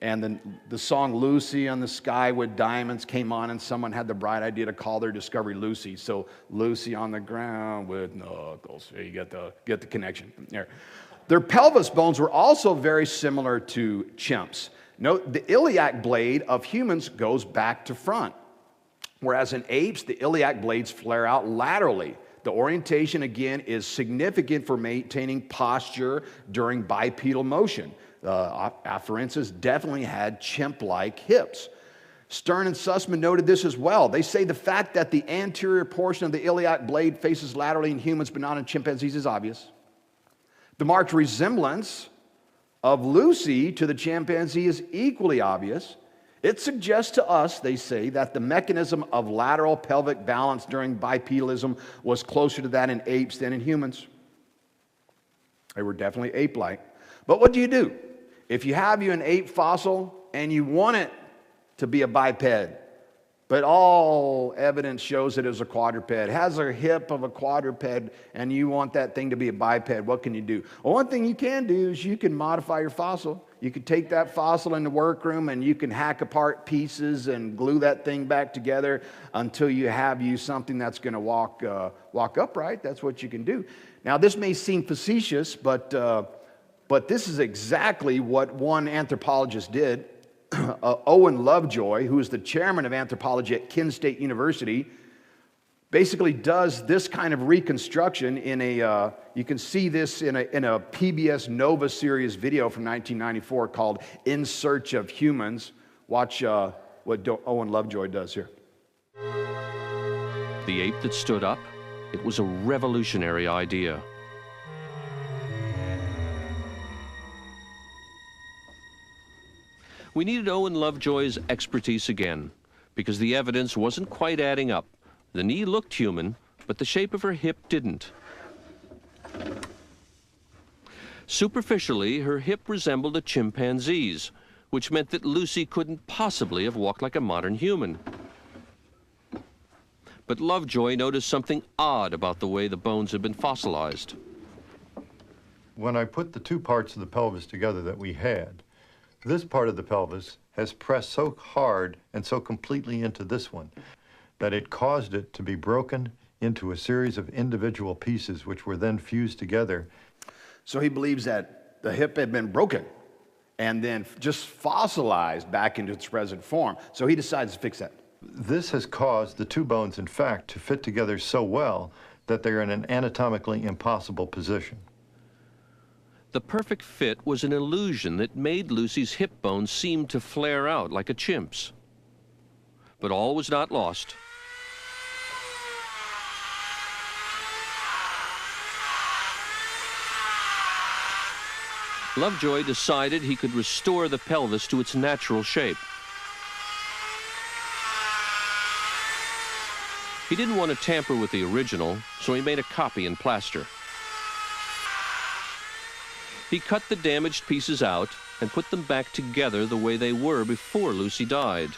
And the song Lucy on the Sky with Diamonds came on, and someone had the bright idea to call their discovery Lucy. So Lucy on the Ground with Knuckles. There you get the connection there. Their pelvis bones were also very similar to chimps. Note, the iliac blade of humans goes back to front, whereas in apes, the iliac blades flare out laterally. The orientation, again, is significant for maintaining posture during bipedal motion. Afarensis definitely had chimp-like hips. Stern and Sussman noted this as well. They say the fact that the anterior portion of the iliac blade faces laterally in humans but not in chimpanzees is obvious. The marked resemblance of Lucy to the chimpanzee is equally obvious. It suggests to us, they say, that the mechanism of lateral pelvic balance during bipedalism was closer to that in apes than in humans. They were definitely ape-like. But what do? If you have an ape fossil and you want it to be a biped, but all evidence shows it is a quadruped, has a hip of a quadruped, and you want that thing to be a biped, what can you do? Well, one thing you can do is you can modify your fossil. You can take that fossil in the workroom and you can hack apart pieces and glue that thing back together until you have something that's going to walk upright. That's what you can do. Now, this may seem facetious, but this is exactly what one anthropologist did. Owen Lovejoy, who is the chairman of anthropology at Kent State University, basically does this kind of reconstruction in you can see this in a PBS Nova series video from 1994 called In Search of Humans. Watch what Owen Lovejoy does here. The ape that stood up, it was a revolutionary idea. We needed Owen Lovejoy's expertise again, because the evidence wasn't quite adding up. The knee looked human, but the shape of her hip didn't. Superficially, her hip resembled a chimpanzee's, which meant that Lucy couldn't possibly have walked like a modern human. But Lovejoy noticed something odd about the way the bones had been fossilized. When I put the two parts of the pelvis together that we had, this part of the pelvis has pressed so hard and so completely into this one that it caused it to be broken into a series of individual pieces which were then fused together. So he believes that the hip had been broken and then just fossilized back into its present form. So he decides to fix that. This has caused the two bones, in fact, to fit together so well that they're in an anatomically impossible position. The perfect fit was an illusion that made Lucy's hip bones seem to flare out like a chimp's. But all was not lost. Lovejoy decided he could restore the pelvis to its natural shape. He didn't want to tamper with the original, so he made a copy in plaster. He cut the damaged pieces out and put them back together the way they were before Lucy died.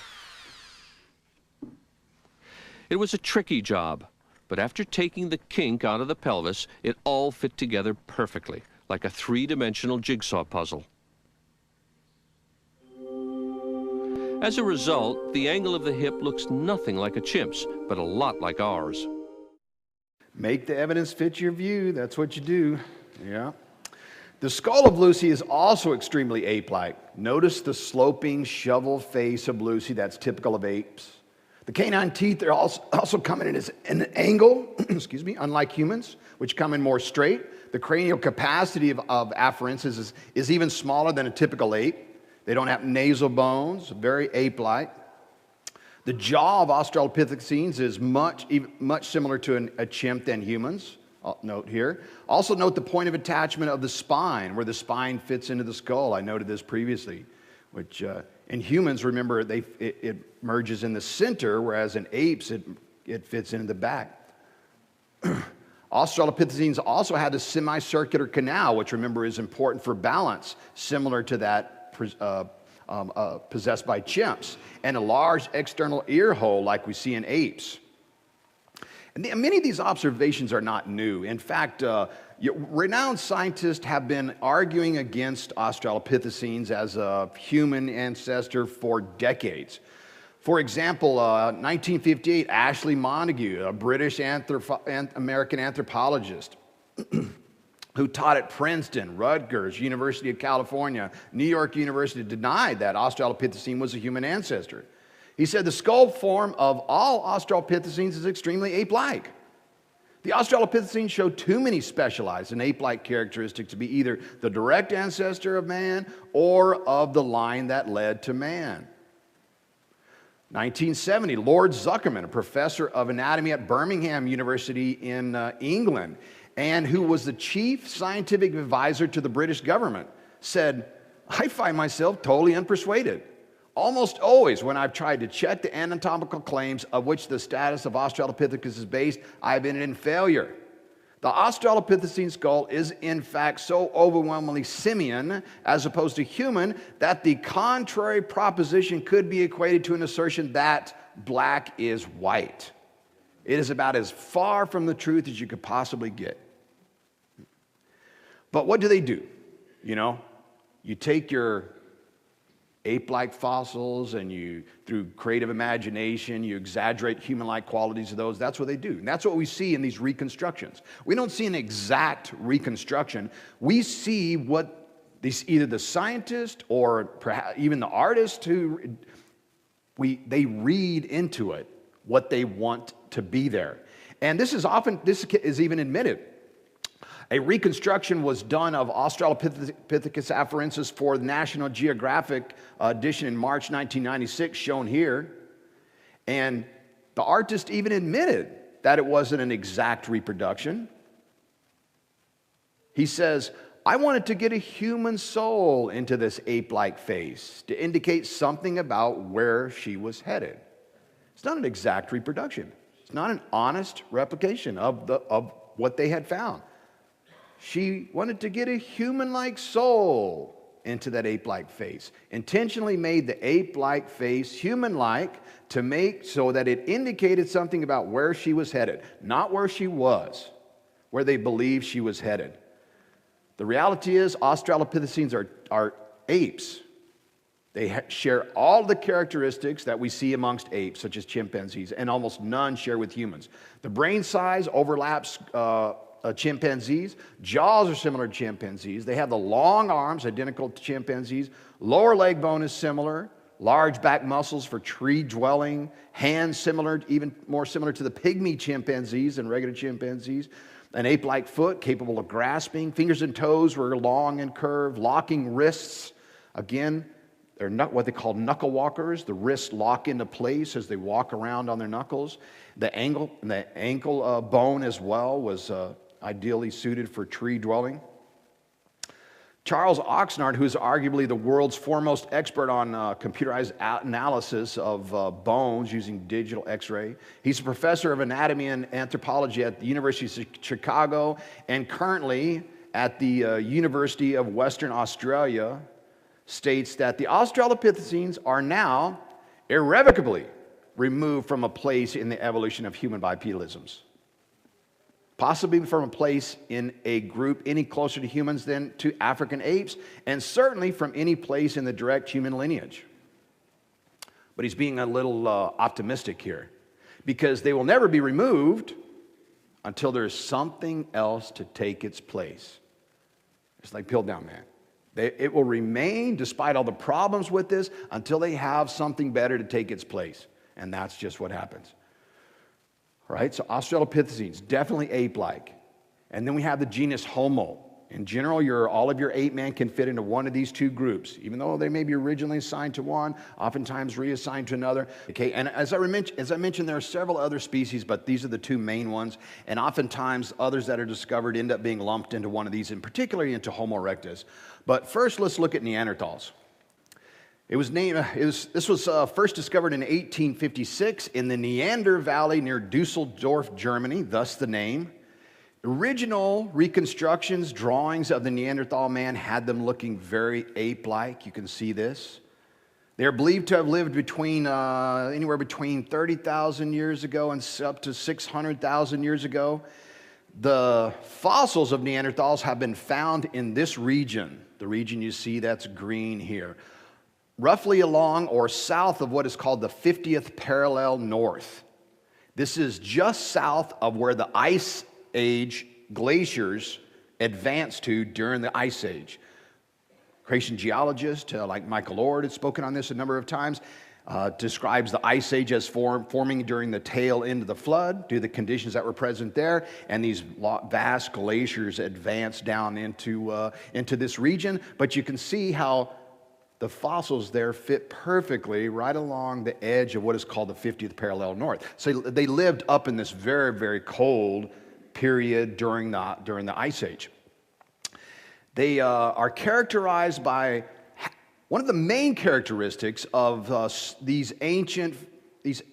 It was a tricky job, but after taking the kink out of the pelvis, it all fit together perfectly, like a three-dimensional jigsaw puzzle. As a result, the angle of the hip looks nothing like a chimp's, but a lot like ours. Make the evidence fit your view. That's what you do. Yeah. The skull of Lucy is also extremely ape-like. Notice the sloping shovel face of Lucy that's typical of apes. The canine teeth are also come in an angle, excuse me, unlike humans, which come in more straight. The cranial capacity of Afarensis is even smaller than a typical ape. They don't have nasal bones, very ape-like. The jaw of Australopithecines is much similar to a chimp than humans. I'll note here. Also note the point of attachment of the spine, where the spine fits into the skull. I noted this previously, which in humans, remember, it merges in the center, whereas in apes, it fits into the back. Australopithecines also had a semicircular canal, which, remember, is important for balance, similar to that possessed by chimps, and a large external ear hole like we see in apes. And many of these observations are not new. In fact, renowned scientists have been arguing against Australopithecines as a human ancestor for decades. For example, 1958, Ashley Montagu, a British American anthropologist who taught at Princeton, Rutgers, University of California, New York University, denied that Australopithecine was a human ancestor. He said the skull form of all Australopithecines is extremely ape-like. The Australopithecines show too many specialized and ape-like characteristics to be either the direct ancestor of man or of the line that led to man. 1970, Lord Zuckerman, a professor of anatomy at Birmingham University in England, and who was the chief scientific advisor to the British government, said, "I find myself totally unpersuaded. Almost always when I've tried to check the anatomical claims of which the status of Australopithecus is based, I've been in failure. The Australopithecine skull is in fact so overwhelmingly simian as opposed to human that the contrary proposition could be equated to an assertion that black is white. It is about as far from the truth as you could possibly get." But what do? You take your ape-like fossils and you, through creative imagination, you exaggerate human-like qualities of those. That's what they do. And that's what we see in these reconstructions. We don't see an exact reconstruction. We see what either the scientist or perhaps even the artist they read into it what they want to be there. And this is even admitted. A reconstruction was done of Australopithecus afarensis for the National Geographic edition in March 1996, shown here. And the artist even admitted that it wasn't an exact reproduction. He says, "I wanted to get a human soul into this ape-like face to indicate something about where she was headed." It's not an exact reproduction. It's not an honest replication of what they had found. She wanted to get a human-like soul into that ape-like face. Intentionally made the ape-like face human-like to make so that it indicated something about where she was headed, not where she was, where they believed she was headed. The reality is Australopithecines are apes. They share all the characteristics that we see amongst apes, such as chimpanzees, and almost none share with humans. The brain size overlaps chimpanzees. Jaws are similar to chimpanzees. They have the long arms, identical to chimpanzees. Lower leg bone is similar. Large back muscles for tree dwelling. Hands similar, even more similar to the pygmy chimpanzees than regular chimpanzees. An ape-like foot capable of grasping. Fingers and toes were long and curved. Locking wrists. Again, they're not what they call knuckle walkers. The wrists lock into place as they walk around on their knuckles. The ankle bone as well was ideally suited for tree dwelling. Charles Oxnard, who's arguably the world's foremost expert on computerized analysis of bones using digital X-ray. He's a professor of anatomy and anthropology at the University of Chicago and currently at the University of Western Australia, states that the Australopithecines are now irrevocably removed from a place in the evolution of human bipedalisms. Possibly from a place in a group any closer to humans than to African apes, and certainly from any place in the direct human lineage. But he's being a little optimistic here, because they will never be removed until there's something else to take its place. It's like Piltdown Man. It will remain, despite all the problems with this, until they have something better to take its place. And that's just what happens. Right? So Australopithecines, definitely ape-like. And then we have the genus Homo. In general, all of your ape men can fit into one of these two groups, even though they may be originally assigned to one, oftentimes reassigned to another. Okay, and as I mentioned, there are several other species, but these are the two main ones. And oftentimes, others that are discovered end up being lumped into one of these, and particularly into Homo erectus. But first, let's look at Neanderthals. This was first discovered in 1856 in the Neander Valley near Dusseldorf, Germany, thus the name. Original reconstructions, drawings of the Neanderthal man had them looking very ape-like. You can see this. They are believed to have lived anywhere between 30,000 years ago and up to 600,000 years ago. The fossils of Neanderthals have been found in this region, the region you see that's green here, roughly along or south of what is called the 50th parallel north. This is just south of where the Ice Age glaciers advanced to during the Ice Age. Creation geologist like Michael Lord has spoken on this a number of times, describes the Ice Age as forming during the tail end of the flood due to the conditions that were present there, and these vast glaciers advanced down into this region. But you can see how the fossils there fit perfectly right along the edge of what is called the 50th parallel north. So they lived up in this very, very cold period during the Ice Age. They are characterized by one of the main characteristics of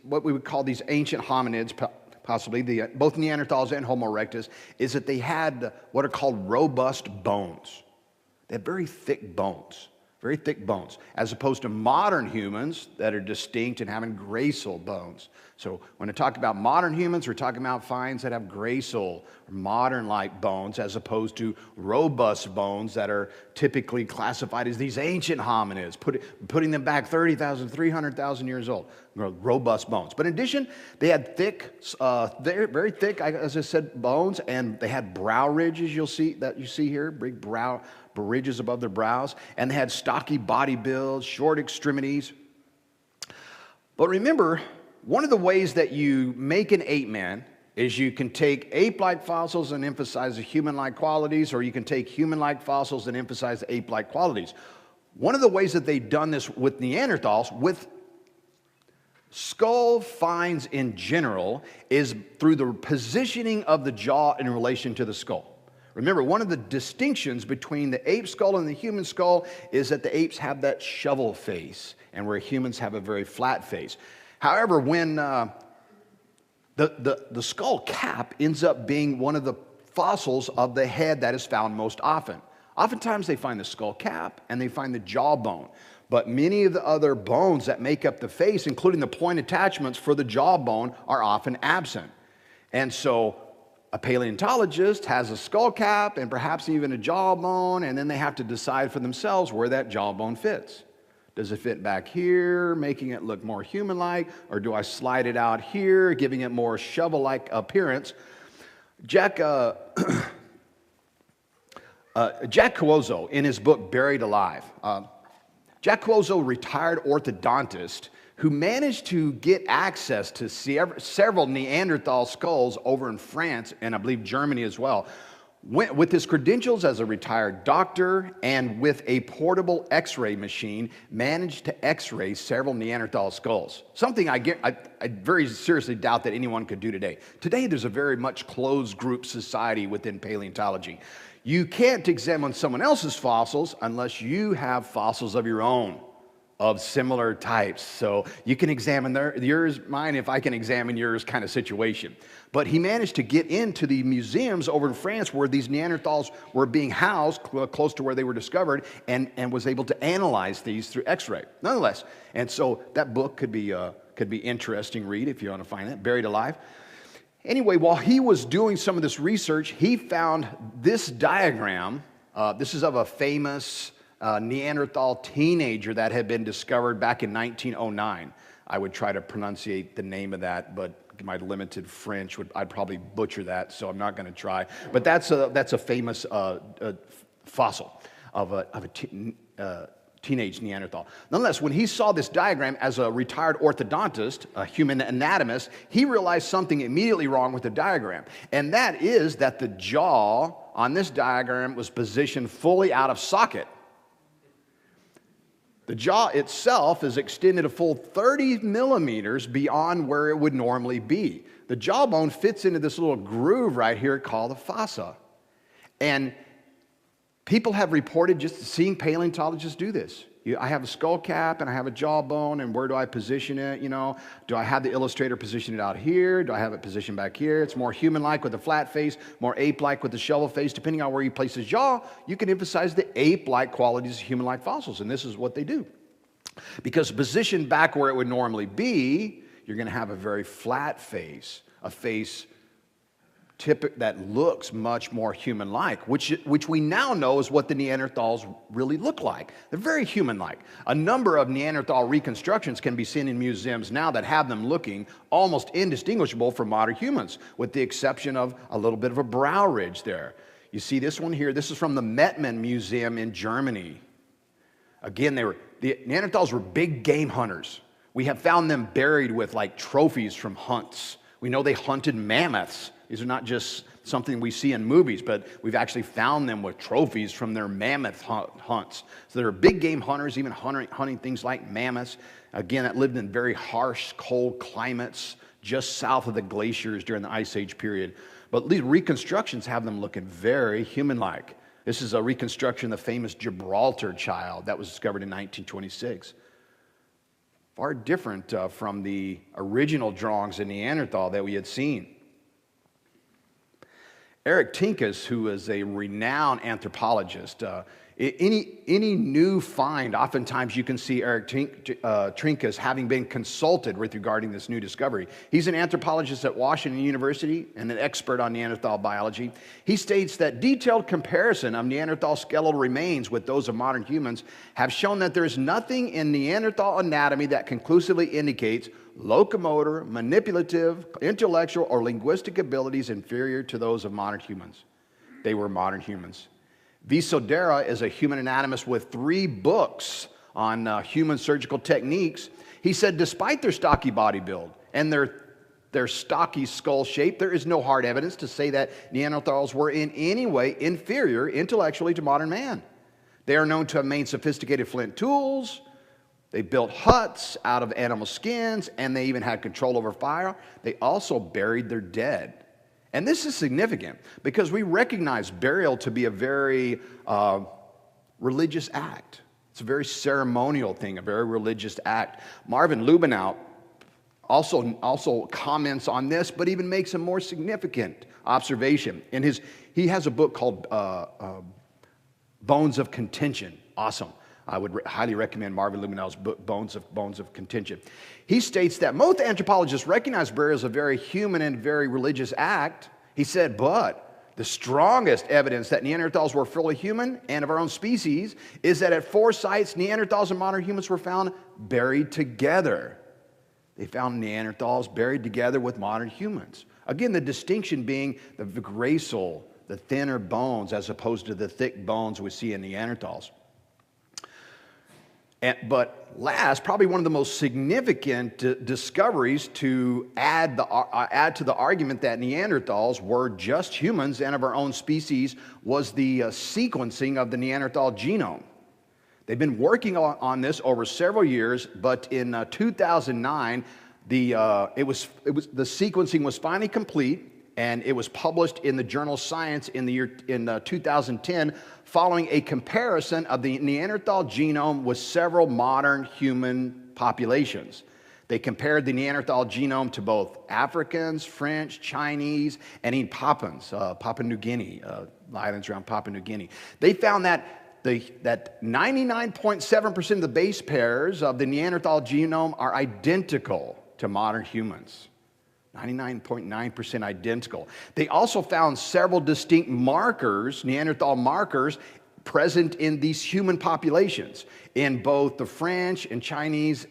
what we would call these ancient hominids, possibly both Neanderthals and Homo erectus, is that they had what are called robust bones. They had very thick bones. Very thick bones, as opposed to modern humans that are distinct and having gracile bones. So when I talk about modern humans, we're talking about finds that have gracile, modern-like bones, as opposed to robust bones that are typically classified as these ancient hominids, putting them back 30,000, 300,000 years old. Robust bones. But in addition, they had thick, very thick, as I said, bones, and they had brow ridges. You see here, big brow ridges above their brows, and they had stocky body builds, short extremities. But remember, one of the ways that you make an ape man is you can take ape-like fossils and emphasize the human-like qualities, or you can take human-like fossils and emphasize the ape-like qualities. One of the ways that they've done this with Neanderthals, with skull finds in general, is through the positioning of the jaw in relation to the skull. Remember, one of the distinctions between the ape skull and the human skull is that the apes have that shovel face, and where humans have a very flat face. However, when the skull cap ends up being one of the fossils of the head that is found most often. Oftentimes they find the skull cap and they find the jawbone. But many of the other bones that make up the face, including the point attachments for the jawbone, are often absent. And so a paleontologist has a skull cap and perhaps even a jawbone, and then they have to decide for themselves where that jawbone fits. Does it fit back here, making it look more human-like, or do I slide it out here, giving it more shovel-like appearance? Jack Cuozzo, in his book Buried Alive, Jack Cuozzo, retired orthodontist, who managed to get access to several Neanderthal skulls over in France and I believe Germany as well, with his credentials as a retired doctor and with a portable x-ray machine, managed to x-ray several Neanderthal skulls. Something I very seriously doubt that anyone could do today. Today there's a very much closed group society within paleontology. You can't examine someone else's fossils unless you have fossils of your own, of similar types. So you can examine mine if I can examine yours kind of situation. But he managed to get into the museums over in France where these Neanderthals were being housed, close to where they were discovered, and was able to analyze these through x-ray. Nonetheless, and so that book could be interesting read if you want to find it, Buried Alive. Anyway, while he was doing some of this research, he found this diagram. This is of a famous Neanderthal teenager that had been discovered back in 1909. I would try to pronunciate the name of that, but my limited French I'd probably butcher that, so I'm not going to try. But that's a famous fossil of a teenage Neanderthal. Nonetheless, when he saw this diagram as a retired orthodontist, a human anatomist, he realized something immediately wrong with the diagram, and that is that the jaw on this diagram was positioned fully out of socket. The jaw itself is extended a full 30 millimeters beyond where it would normally be. The jawbone fits into this little groove right here called the fossa. And people have reported just seeing paleontologists do this. I have a skull cap and I have a jawbone, and where do I position it? You know, do I have the illustrator position it out here? Do I have it positioned back here? It's more human-like with a flat face, more ape-like with the shovel face. Depending on where you place his jaw, you can emphasize the ape-like qualities of human-like fossils, and this is what they do. Because positioned back where it would normally be, you're going to have a very flat face, a face that looks much more human-like, which we now know is what the Neanderthals really look like. They're very human-like. A number of Neanderthal reconstructions can be seen in museums now that have them looking almost indistinguishable from modern humans, with the exception of a little bit of a brow ridge there. You see this one here? This is from the Mettmann Museum in Germany. Again, the Neanderthals were big game hunters. We have found them buried with like trophies from hunts. We know they hunted mammoths. These are not just something we see in movies, but we've actually found them with trophies from their mammoth hunts. So they're big game hunters, even hunting things like mammoths. Again, that lived in very harsh, cold climates just south of the glaciers during the Ice Age period. But these reconstructions have them looking very human-like. This is a reconstruction of the famous Gibraltar child that was discovered in 1926. Far different from the original drawings of Neanderthal that we had seen. Eric Tinkus, who is a renowned anthropologist, any new find, oftentimes you can see Eric Tinkus having been consulted with regarding this new discovery. He's an anthropologist at Washington University and an expert on Neanderthal biology. He states that detailed comparison of Neanderthal skeletal remains with those of modern humans have shown that there is nothing in Neanderthal anatomy that conclusively indicates locomotor, manipulative, intellectual, or linguistic abilities inferior to those of modern humans. They were modern humans. V. Sodera is a human anatomist with 3 books on human surgical techniques. He said, despite their stocky body build and their stocky skull shape, there is no hard evidence to say that Neanderthals were in any way inferior intellectually to modern man. They are known to have made sophisticated flint tools. They built huts out of animal skins, and they even had control over fire. They also buried their dead. And this is significant because we recognize burial to be a very religious act. It's a very ceremonial thing, a very religious act. Marvin Lubenow also comments on this, but even makes a more significant observation. He has a book called Bones of Contention. Awesome. I would highly recommend Marvin Lubenow's book, Bones of Contention. He states that most anthropologists recognize burial as a very human and very religious act. He said, but the strongest evidence that Neanderthals were fully human and of our own species is that at 4 sites, Neanderthals and modern humans were found buried together. They found Neanderthals buried together with modern humans. Again, the distinction being the gracile, the thinner bones, as opposed to the thick bones we see in Neanderthals. But last, probably one of the most significant discoveries to add to the argument that Neanderthals were just humans and of our own species was the sequencing of the Neanderthal genome. They've been working on this over several years, but in 2009, the sequencing was finally complete, and it was published in the journal Science in 2010, following a comparison of the Neanderthal genome with several modern human populations. They compared the Neanderthal genome to both Africans, French, Chinese, and even Papuans, Papua New Guinea, islands around Papua New Guinea. They found that 99.7% of the base pairs of the Neanderthal genome are identical to modern humans. 99.9% identical. They also found several distinct markers, Neanderthal markers, present in these human populations, in both the French and Chinese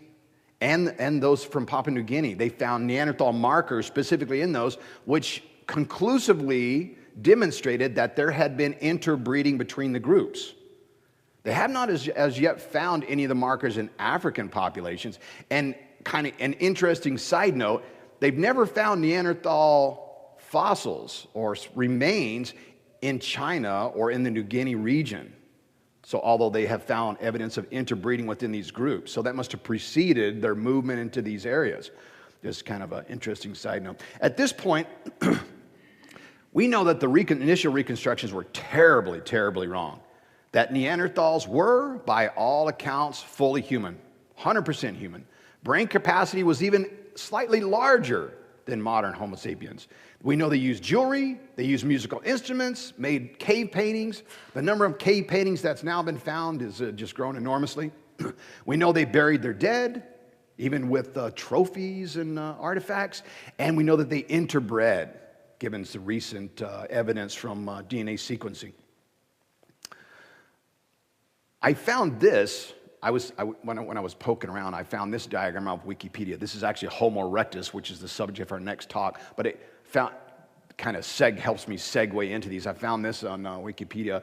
and those from Papua New Guinea. They found Neanderthal markers specifically in those, which conclusively demonstrated that there had been interbreeding between the groups. They have not as yet found any of the markers in African populations. And kind of an interesting side note, they've never found Neanderthal fossils or remains in China or in the New Guinea region. So although they have found evidence of interbreeding within these groups, so that must have preceded their movement into these areas. Just kind of an interesting side note. At this point, we know that the initial reconstructions were terribly, terribly wrong. That Neanderthals were, by all accounts, fully human, 100% human. Brain capacity was even slightly larger than modern Homo sapiens. We know they used jewelry, they used musical instruments, made cave paintings. The number of cave paintings that's now been found is just grown enormously. We know they buried their dead, even with trophies and artifacts. And we know that they interbred, given some recent evidence from DNA sequencing. I found this. When I was poking around, I found this diagram off Wikipedia. This is actually Homo erectus, which is the subject of our next talk. But it helps me segue into these. I found this on Wikipedia.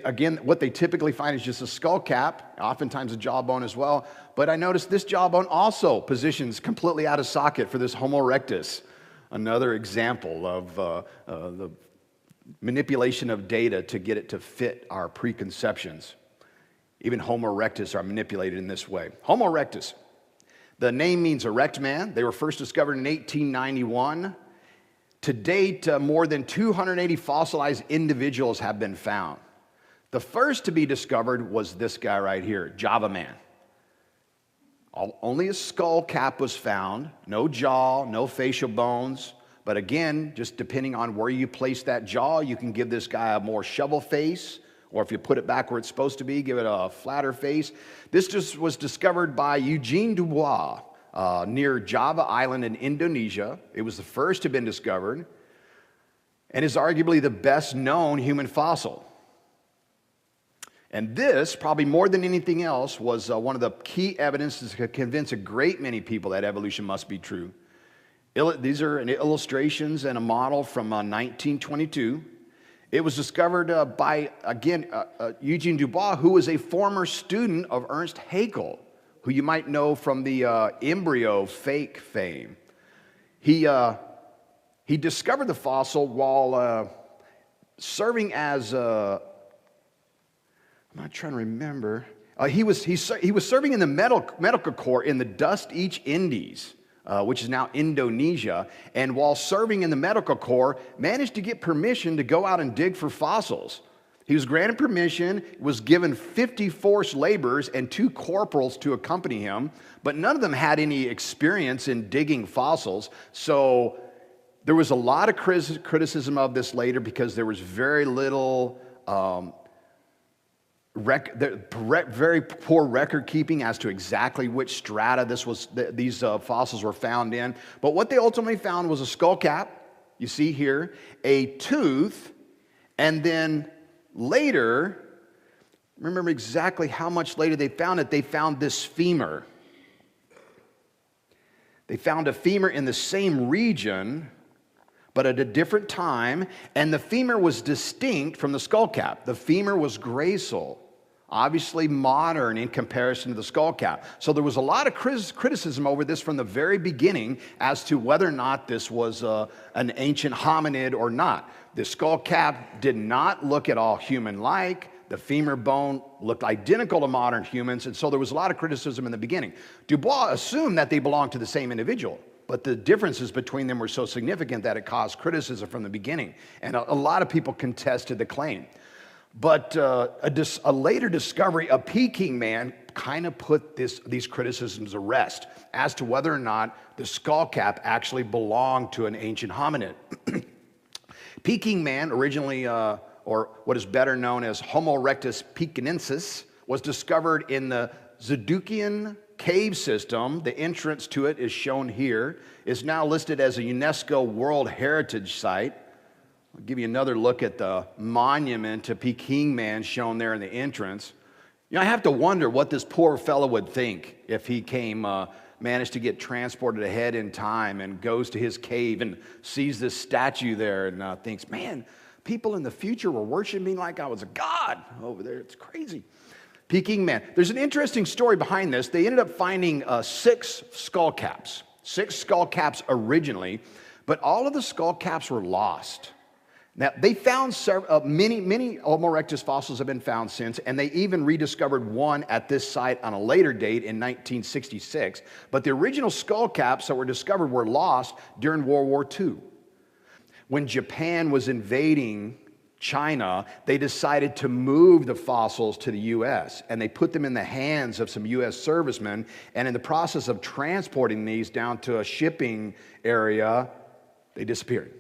Again, what they typically find is just a skull cap, oftentimes a jawbone as well. But I noticed this jawbone also positions completely out of socket for this Homo erectus. Another example of the manipulation of data to get it to fit our preconceptions. Even Homo erectus are manipulated in this way. Homo erectus, the name means erect man. They were first discovered in 1891. To date, more than 280 fossilized individuals have been found. The first to be discovered was this guy right here, Java Man. Only a skull cap was found, no jaw, no facial bones. But again, just depending on where you place that jaw, you can give this guy a more shovel face. Or if you put it back where it's supposed to be, give it a flatter face. This just was discovered by Eugene Dubois near Java Island in Indonesia. It was the first to have been discovered and is arguably the best known human fossil. And this, probably more than anything else, was one of the key evidences to convince a great many people that evolution must be true. These are illustrations and a model from 1922. It was discovered by, again, Eugene Dubois, who was a former student of Ernst Haeckel, who you might know from the embryo fake fame. He discovered the fossil while serving as, I'm not trying to remember, he was serving in the medical corps in the Dust East Indies, which is now Indonesia, and while serving in the medical corps, managed to get permission to go out and dig for fossils. He was granted permission, was given 50 forced laborers and 2 corporals to accompany him, but none of them had any experience in digging fossils. So there was a lot of criticism of this later because there was very little very poor record keeping as to exactly which strata these fossils were found in. But what they ultimately found was a skull cap, you see here, a tooth, and then later, remember exactly how much later they found it, they found this femur. They found a femur in the same region, but at a different time, and the femur was distinct from the skull cap. The femur was gracile. Obviously modern in comparison to the skull cap. So there was a lot of criticism over this from the very beginning as to whether or not this was an ancient hominid or not. The skull cap did not look at all human-like. The femur bone looked identical to modern humans, and so there was a lot of criticism in the beginning. Dubois assumed that they belonged to the same individual, but the differences between them were so significant that it caused criticism from the beginning, and a lot of people contested the claim. But a later discovery, a Peking man, kind of put these criticisms to rest as to whether or not the skull cap actually belonged to an ancient hominid. Peking man, originally, or what is better known as Homo erectus pekinensis, was discovered in the Zadokian cave system. The entrance to it is shown here. It's now listed as a UNESCO World Heritage Site. I'll give you another look at the monument to Peking man shown there in the entrance. You know, I have to wonder what this poor fellow would think if he managed to get transported ahead in time and goes to his cave and sees this statue there and thinks, man, people in the future were worshiping me like I was a god over there. It's crazy. Peking man. There's an interesting story behind this. They ended up finding 6 skull caps. 6 skull caps originally, but all of the skull caps were lost. Now, they found many Homo erectus fossils have been found since, and they even rediscovered one at this site on a later date in 1966. But the original skull caps that were discovered were lost during World War II. When Japan was invading China, they decided to move the fossils to the U.S., and they put them in the hands of some U.S. servicemen, and in the process of transporting these down to a shipping area, they disappeared.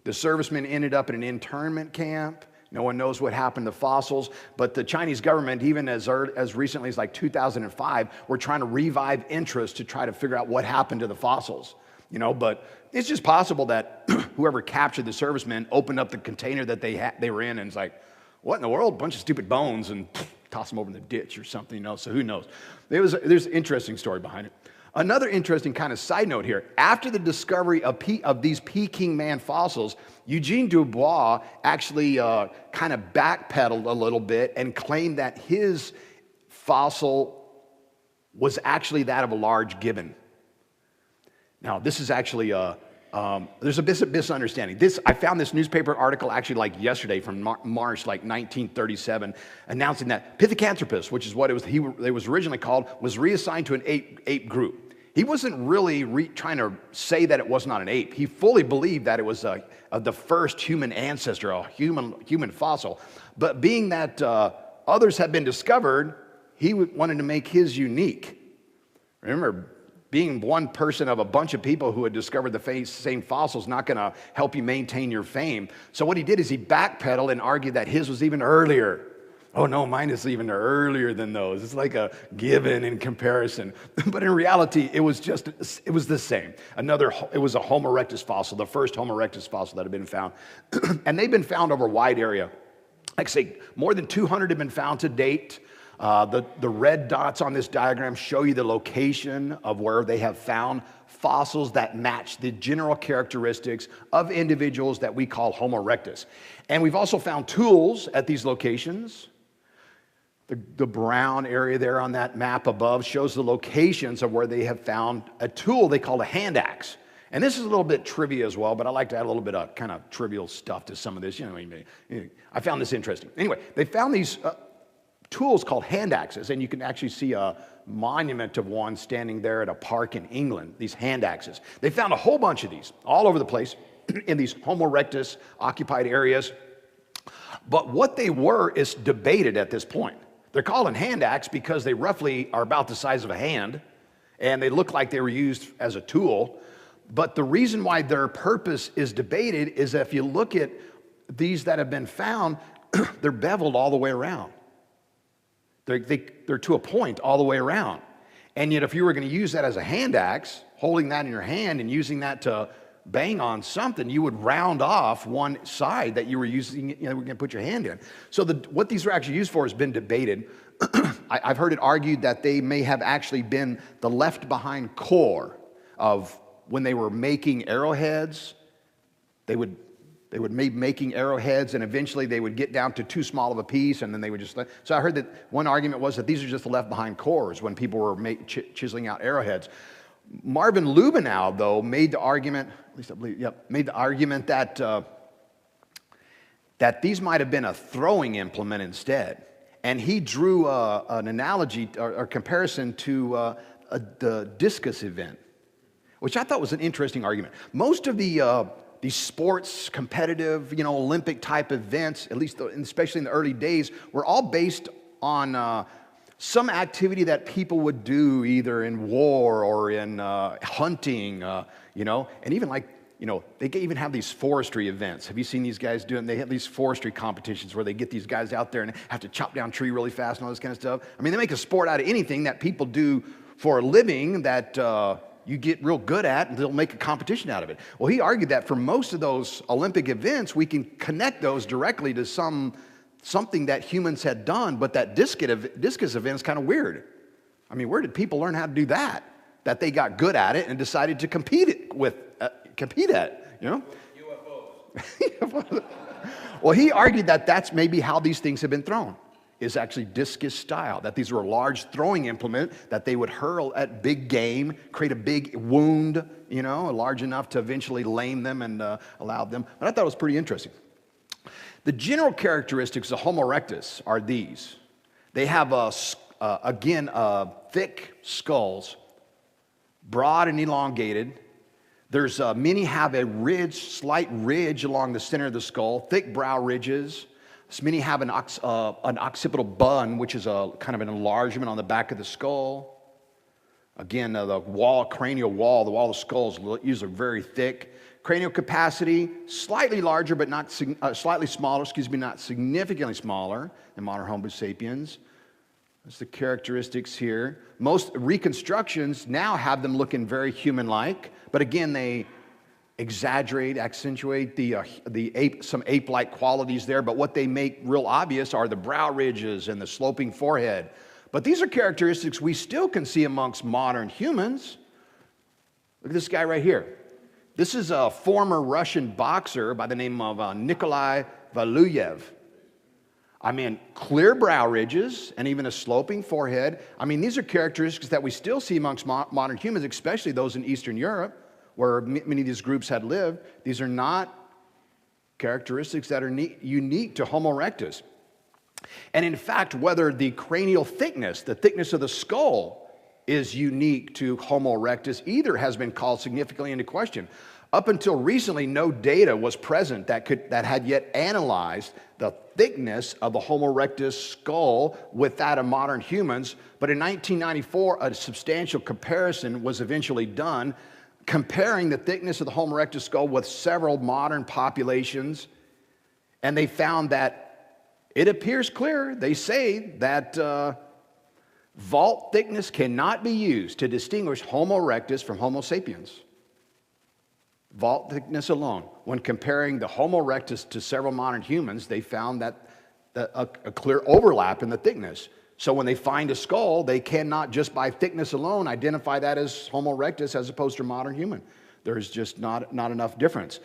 The servicemen ended up in an internment camp. No one knows what happened to fossils, but the Chinese government, even as recently as like 2005, were trying to revive interest to try to figure out what happened to the fossils. But it's just possible that whoever captured the servicemen opened up the container that they were in and it's like, what in the world? A bunch of stupid bones, and toss them over in the ditch or something, So who knows? There's an interesting story behind it. Another interesting kind of side note here. After the discovery of these Peking man fossils, Eugene Dubois actually kind of backpedaled a little bit and claimed that his fossil was actually that of a large gibbon. Now, this is actually there's a misunderstanding. I found this newspaper article actually like yesterday from March, like 1937, announcing that Pithecanthropus, which is what it was originally called, was reassigned to an ape group. He wasn't really trying to say that it was not an ape. He fully believed that it was the first human ancestor, a human fossil. But being that others had been discovered, he wanted to make his unique. Remember, being one person of a bunch of people who had discovered the same fossil is not going to help you maintain your fame. So what he did is he backpedaled and argued that his was even earlier. Oh no, mine is even earlier than those. It's like a given in comparison. But in reality, it was the same. It was a Homo erectus fossil, the first Homo erectus fossil that had been found. And they've been found over a wide area. Like I say, more than 200 have been found to date. The red dots on this diagram show you the location of where they have found fossils that match the general characteristics of individuals that we call Homo erectus. And we've also found tools at these locations. The brown area there on that map above shows the locations of where they have found a tool they call a hand axe. And this is a little bit trivia as well, but I like to add a little bit of kind of trivial stuff to some of this. I found this interesting. Anyway, they found these tools called hand axes, and you can actually see a monument of one standing there at a park in England, these hand axes. They found a whole bunch of these all over the place in these Homo erectus occupied areas. But what they were is debated at this point. They're called a hand axe because they roughly are about the size of a hand, and they look like they were used as a tool. But the reason why their purpose is debated is that if you look at these that have been found, they're beveled all the way around. They're to a point all the way around. And yet if you were going to use that as a hand axe, holding that in your hand and using that to bang on something, you would round off one side that you were using, we're going to put your hand in. So what these were actually used for has been debated. I've heard it argued that they may have actually been the left behind core of when they were making arrowheads. They would be making arrowheads, and eventually they would get down to too small of a piece, and then they would just so I heard that one argument was that these are just the left behind cores when people were chiseling out arrowheads. Marvin Lubenow, though, made the argument, at least I believe, that these might have been a throwing implement instead. And he drew an analogy or comparison to the discus event, which I thought was an interesting argument. Most of these sports, competitive, Olympic type events, at least especially in the early days, were all based on some activity that people would do either in war or in hunting, and even they even have these forestry events. Have you seen these guys doing? They have these forestry competitions where they get these guys out there and have to chop down a tree really fast and all this kind of stuff. I mean, they make a sport out of anything that people do for a living that you get real good at, and they'll make a competition out of it. Well, he argued that for most of those Olympic events, we can connect those directly to something that humans had done, but that discus event is kind of weird. I mean, where did people learn how to do that? That they got good at it and decided to compete at it, UFOs. Well, he argued that that's maybe how these things have been thrown, is actually discus style, that these were a large throwing implement that they would hurl at big game, create a big wound, large enough to eventually lame them and allow them. But I thought it was pretty interesting. The general characteristics of Homo erectus are these. They have, thick skulls, broad and elongated. Many have a slight ridge along the center of the skull, thick brow ridges. Many have an occipital bun, which is a kind of an enlargement on the back of the skull. Again, the cranial wall, the wall of the skull is usually very thick. Cranial capacity, slightly larger, but not slightly smaller, not significantly smaller than modern Homo sapiens. That's the characteristics here. Most reconstructions now have them looking very human-like, but again, they exaggerate, accentuate some ape-like qualities there, but what they make real obvious are the brow ridges and the sloping forehead. But these are characteristics we still can see amongst modern humans. Look at this guy right here. This is a former Russian boxer by the name of Nikolai Valuyev. I mean, clear brow ridges and even a sloping forehead. I mean, these are characteristics that we still see amongst modern humans, especially those in Eastern Europe, where many of these groups had lived. These are not characteristics that are unique to Homo erectus. And in fact, whether the cranial thickness, the thickness of the skull, is unique to Homo erectus, either has been called significantly into question. Up until recently, no data was present that had yet analyzed the thickness of the Homo erectus skull with that of modern humans. But in 1994, a substantial comparison was eventually done, comparing the thickness of the Homo erectus skull with several modern populations. And they found that it appears clear. They say that vault thickness cannot be used to distinguish Homo erectus from Homo sapiens. Vault thickness alone. When comparing the Homo erectus to several modern humans, they found that a clear overlap in the thickness. So when they find a skull, they cannot just by thickness alone identify that as Homo erectus as opposed to modern human. There's just not enough difference.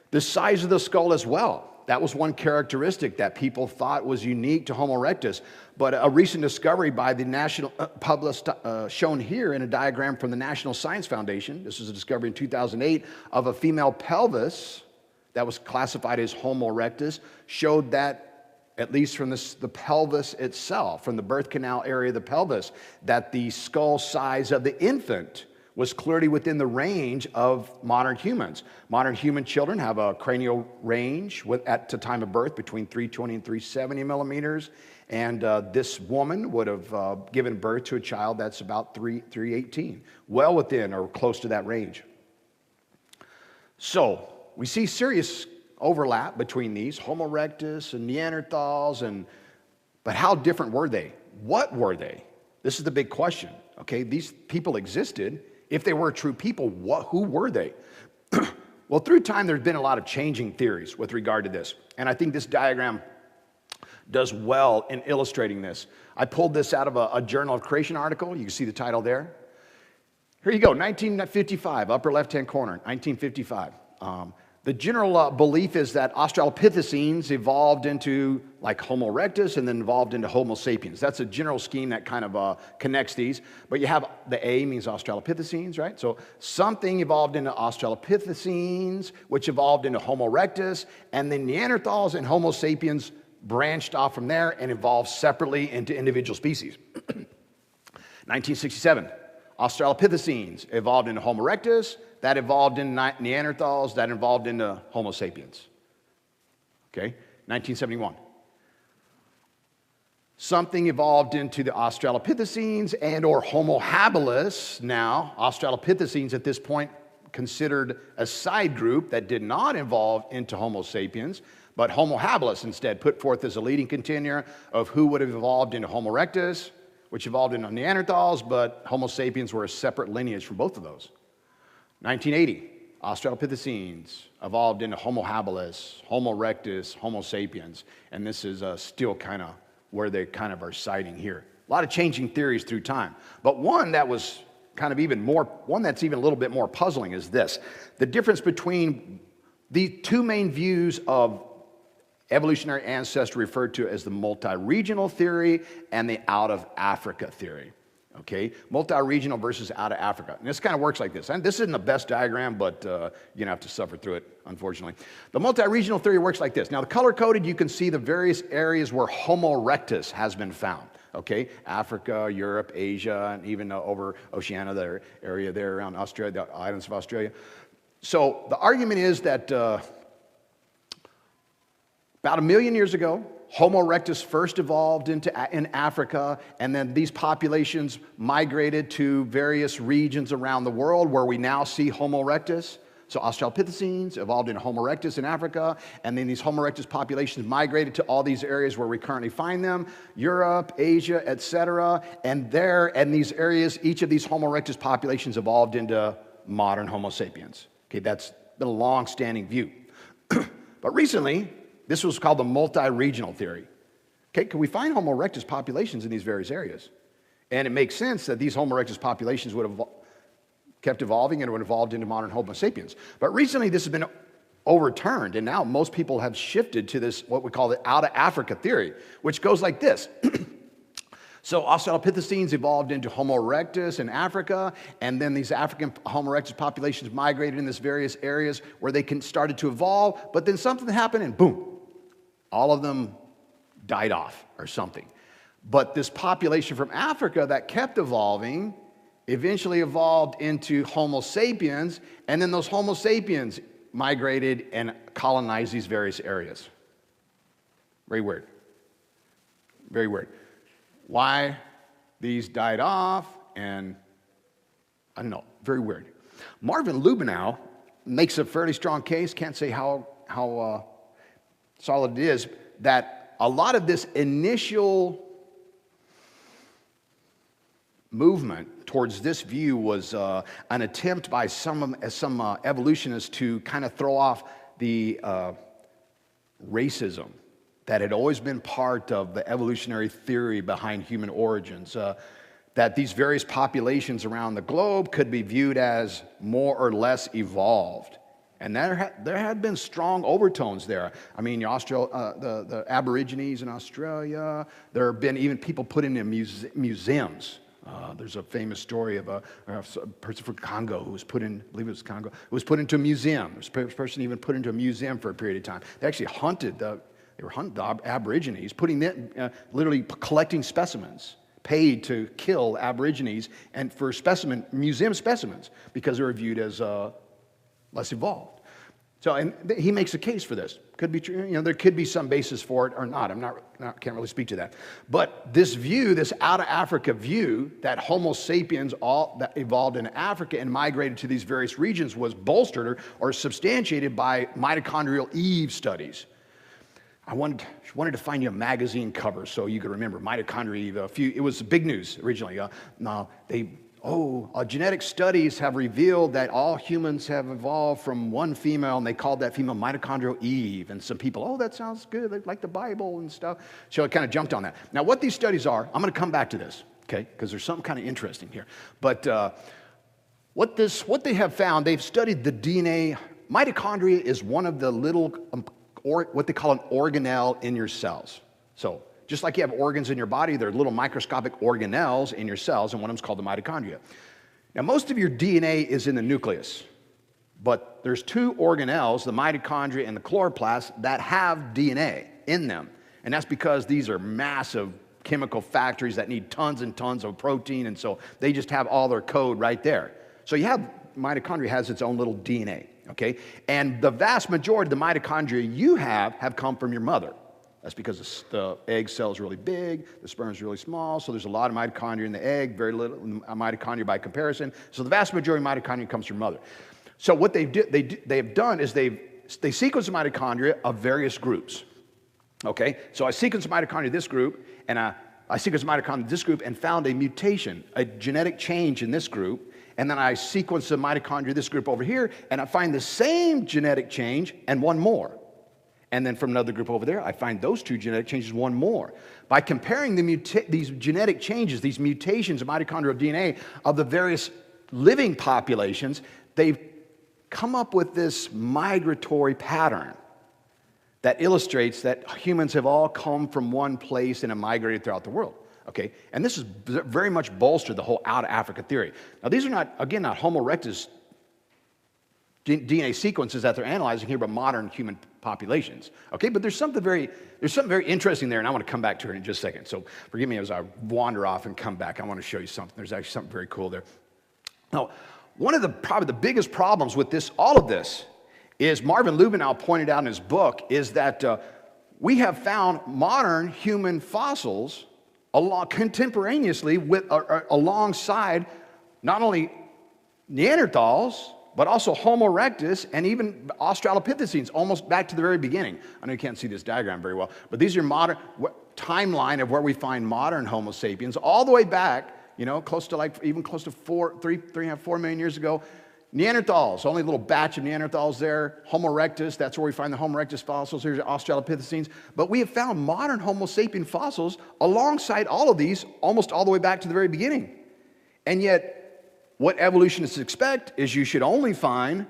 The size of the skull as well. That was one characteristic that people thought was unique to Homo erectus. But a recent discovery by the national published, shown here in a diagram from the National Science Foundation, this was a discovery in 2008, of a female pelvis that was classified as Homo erectus, showed that, at least from the pelvis itself, from the birth canal area of the pelvis, that the skull size of the infant was clearly within the range of modern humans. Modern human children have a cranial range at the time of birth between 320 and 370 millimeters, and this woman would have given birth to a child that's about 318, well within or close to that range. So we see serious overlap between these, Homo erectus and Neanderthals, but how different were they? What were they? This is the big question, okay? These people existed. If they were true people, who were they? Well, through time, there's been a lot of changing theories with regard to this. And I think this diagram does well in illustrating this. I pulled this out of a Journal of Creation article. You can see the title there. Here you go, 1955, upper left-hand corner, 1955. The general belief is that Australopithecines evolved into like Homo erectus and then evolved into Homo sapiens. That's a general scheme that kind of connects these. But you have the A means Australopithecines, right? So something evolved into Australopithecines, which evolved into Homo erectus, and then Neanderthals and Homo sapiens branched off from there and evolved separately into individual species. 1967, Australopithecines evolved into Homo erectus, that evolved into Neanderthals, that evolved into Homo sapiens. Okay, 1971. Something evolved into the Australopithecines and or Homo habilis. Now, Australopithecines at this point considered a side group that did not evolve into Homo sapiens, but Homo habilis instead put forth as a leading contender of who would have evolved into Homo erectus, which evolved into Neanderthals, but Homo sapiens were a separate lineage from both of those. 1980, Australopithecines evolved into Homo habilis, Homo erectus, Homo sapiens, and this is still kind of where they kind of are citing here. A lot of changing theories through time, but one that was kind of one that's even a little bit more puzzling is this. The difference between the two main views of evolutionary ancestry referred to as the multi-regional theory and the out of Africa theory. Okay, multi-regional versus out of Africa. And this kind of works like this. And this isn't the best diagram, but you're going to have to suffer through it, unfortunately. The multi-regional theory works like this. Now, the color-coded, you can see the various areas where Homo erectus has been found. Okay, Africa, Europe, Asia, and even over Oceania, the area there around Australia, the islands of Australia. So the argument is that about 1 million years ago, Homo erectus first evolved in Africa, and then these populations migrated to various regions around the world where we now see Homo erectus. So Australopithecines evolved in Homo erectus in Africa, and then these Homo erectus populations migrated to all these areas where we currently find them, Europe, Asia, etc. And there, in these areas, each of these Homo erectus populations evolved into modern Homo sapiens. Okay, that's been a long-standing view. But recently, this was called the multi-regional theory. Okay, can we find Homo erectus populations in these various areas? And it makes sense that these Homo erectus populations would have kept evolving and would have evolved into modern Homo sapiens. But recently this has been overturned, and now most people have shifted to this, what we call the out of Africa theory, which goes like this. So Australopithecines evolved into Homo erectus in Africa, and then these African Homo erectus populations migrated in these various areas where they started to evolve, but then something happened and boom, all of them died off or something. But this population from Africa that kept evolving eventually evolved into Homo sapiens, and then those Homo sapiens migrated and colonized these various areas. Very weird. Very weird. Why these died off, and I don't know, very weird. Marvin Lubenow makes a fairly strong case, can't say how solid it is, that a lot of this initial movement towards this view was an attempt by some evolutionists to kind of throw off the racism that had always been part of the evolutionary theory behind human origins, that these various populations around the globe could be viewed as more or less evolved. And there had been strong overtones there. I mean, the Aborigines in Australia, there have been even people put into museums. There's a famous story of a person from Congo who was put in, I believe it was Congo, who was put into a museum. This person even put into a museum for a period of time. They actually hunted the Aborigines, literally collecting specimens, paid to kill Aborigines and for museum specimens because they were viewed as less evolved. So, and he makes a case for this. Could be true, there could be some basis for it or not. Can't really speak to that. But this view, this out of Africa view, that Homo sapiens that evolved in Africa and migrated to these various regions was bolstered or substantiated by mitochondrial Eve studies. I wanted to find you a magazine cover so you could remember mitochondria Eve. It was big news originally. Genetic studies have revealed that all humans have evolved from one female, and they called that female mitochondrial Eve. And some people, that sounds good, they like the Bible and stuff. So I kind of jumped on that. Now, what these studies are, I'm going to come back to this, okay, because there's something kind of interesting here. But what they have found, they've studied the DNA. Mitochondria is one of the little, what they call an organelle in your cells. So just like you have organs in your body, there are little microscopic organelles in your cells, and one of them is called the mitochondria. Now, most of your DNA is in the nucleus, but there's two organelles, the mitochondria and the chloroplast, that have DNA in them. And that's because these are massive chemical factories that need tons and tons of protein, and so they just have all their code right there. So mitochondria has its own little DNA, okay? And the vast majority of the mitochondria you have come from your mother. That's because the egg cell is really big, the sperm is really small, so there's a lot of mitochondria in the egg, very little mitochondria by comparison. So the vast majority of mitochondria comes from mother. So what they have done is they sequence the mitochondria of various groups. Okay, so I sequenced the mitochondria of this group, and I sequenced the mitochondria of this group and found a mutation, a genetic change in this group, and then I sequenced the mitochondria of this group over here, and I find the same genetic change and one more. And then from another group over there, I find those two genetic changes, one more. By comparing these genetic changes, these mutations of mitochondrial DNA of the various living populations, they've come up with this migratory pattern that illustrates that humans have all come from one place and have migrated throughout the world. Okay, and this is very much bolstered the whole out of Africa theory. Now, these are not, again, not Homo erectus DNA sequences that they're analyzing here, but modern human populations. Okay, but there's something very interesting there, and I want to come back to it in just a second. So forgive me as I wander off and come back. I want to show you something. There's actually something very cool there. Now, one of the probably the biggest problems with this, all of this, is Marvin Lubenow pointed out in his book, is that we have found modern human fossils contemporaneously alongside not only Neanderthals, but also Homo erectus and even Australopithecines, almost back to the very beginning. I know you can't see this diagram very well, but these are modern timeline of where we find modern Homo sapiens, all the way back, close to 3.5-4 million years ago. Neanderthals, only a little batch of Neanderthals there. Homo erectus, that's where we find the Homo erectus fossils. Here's Australopithecines. But we have found modern Homo sapien fossils alongside all of these, almost all the way back to the very beginning. And yet, what evolutionists expect is you should only find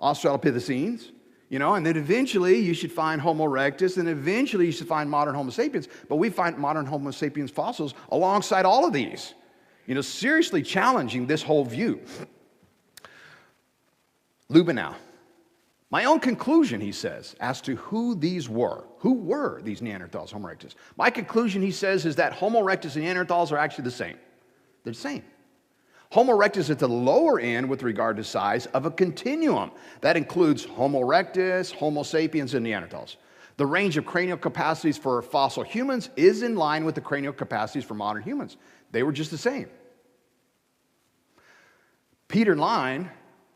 Australopithecines, and then eventually you should find Homo erectus, and eventually you should find modern Homo sapiens. But we find modern Homo sapiens fossils alongside all of these, seriously challenging this whole view. Lubenow. My own conclusion, he says, as to who were these Neanderthals, Homo erectus. My conclusion, he says, is that Homo erectus and Neanderthals are actually the same. They're the same. Homo erectus is at the lower end with regard to size of a continuum that includes Homo erectus, Homo sapiens, and Neanderthals. The range of cranial capacities for fossil humans is in line with the cranial capacities for modern humans. They were just the same. Peter Line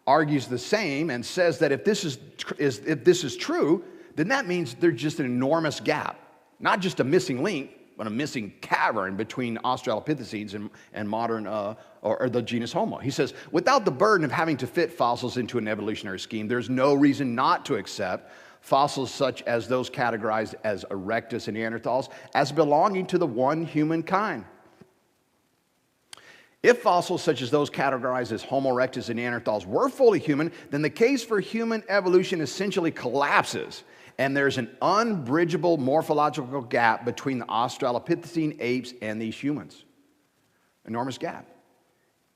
argues the same and says that if this is true, then that means there's just an enormous gap, not just a missing link, but a missing cavern between Australopithecines and modern, or the genus Homo. He says, without the burden of having to fit fossils into an evolutionary scheme, there's no reason not to accept fossils such as those categorized as erectus and Neanderthals as belonging to the one human kind. If fossils such as those categorized as Homo erectus and Neanderthals were fully human, then the case for human evolution essentially collapses, and there's an unbridgeable morphological gap between the Australopithecine apes and these humans. Enormous gap.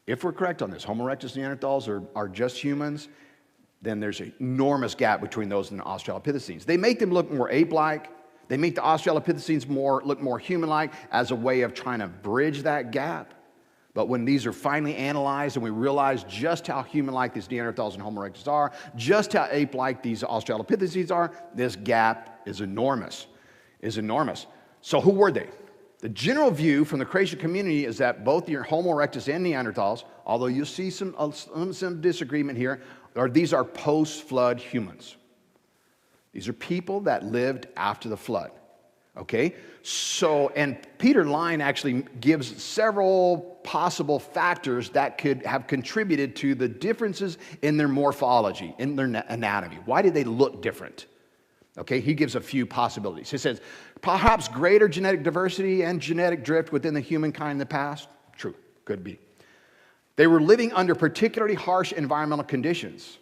If we're correct on this, Homo erectus and Neanderthals are just humans, then there's an enormous gap between those and the Australopithecines. They make them look more ape-like. They make the Australopithecines look more human-like as a way of trying to bridge that gap. But when these are finally analyzed and we realize just how human-like these Neanderthals and Homo erectus are, just how ape-like these Australopithecines are, this gap is enormous, So who were they? The general view from the creation community is that both your Homo erectus and Neanderthals, although you'll see some disagreement here, these are post-flood humans. These are people that lived after the flood. Okay, so, and Peter Line actually gives several possible factors that could have contributed to the differences in their morphology, in their anatomy. Why did they look different? Okay, he gives a few possibilities. He says, perhaps greater genetic diversity and genetic drift within the humankind in the past. True, could be. They were living under particularly harsh environmental conditions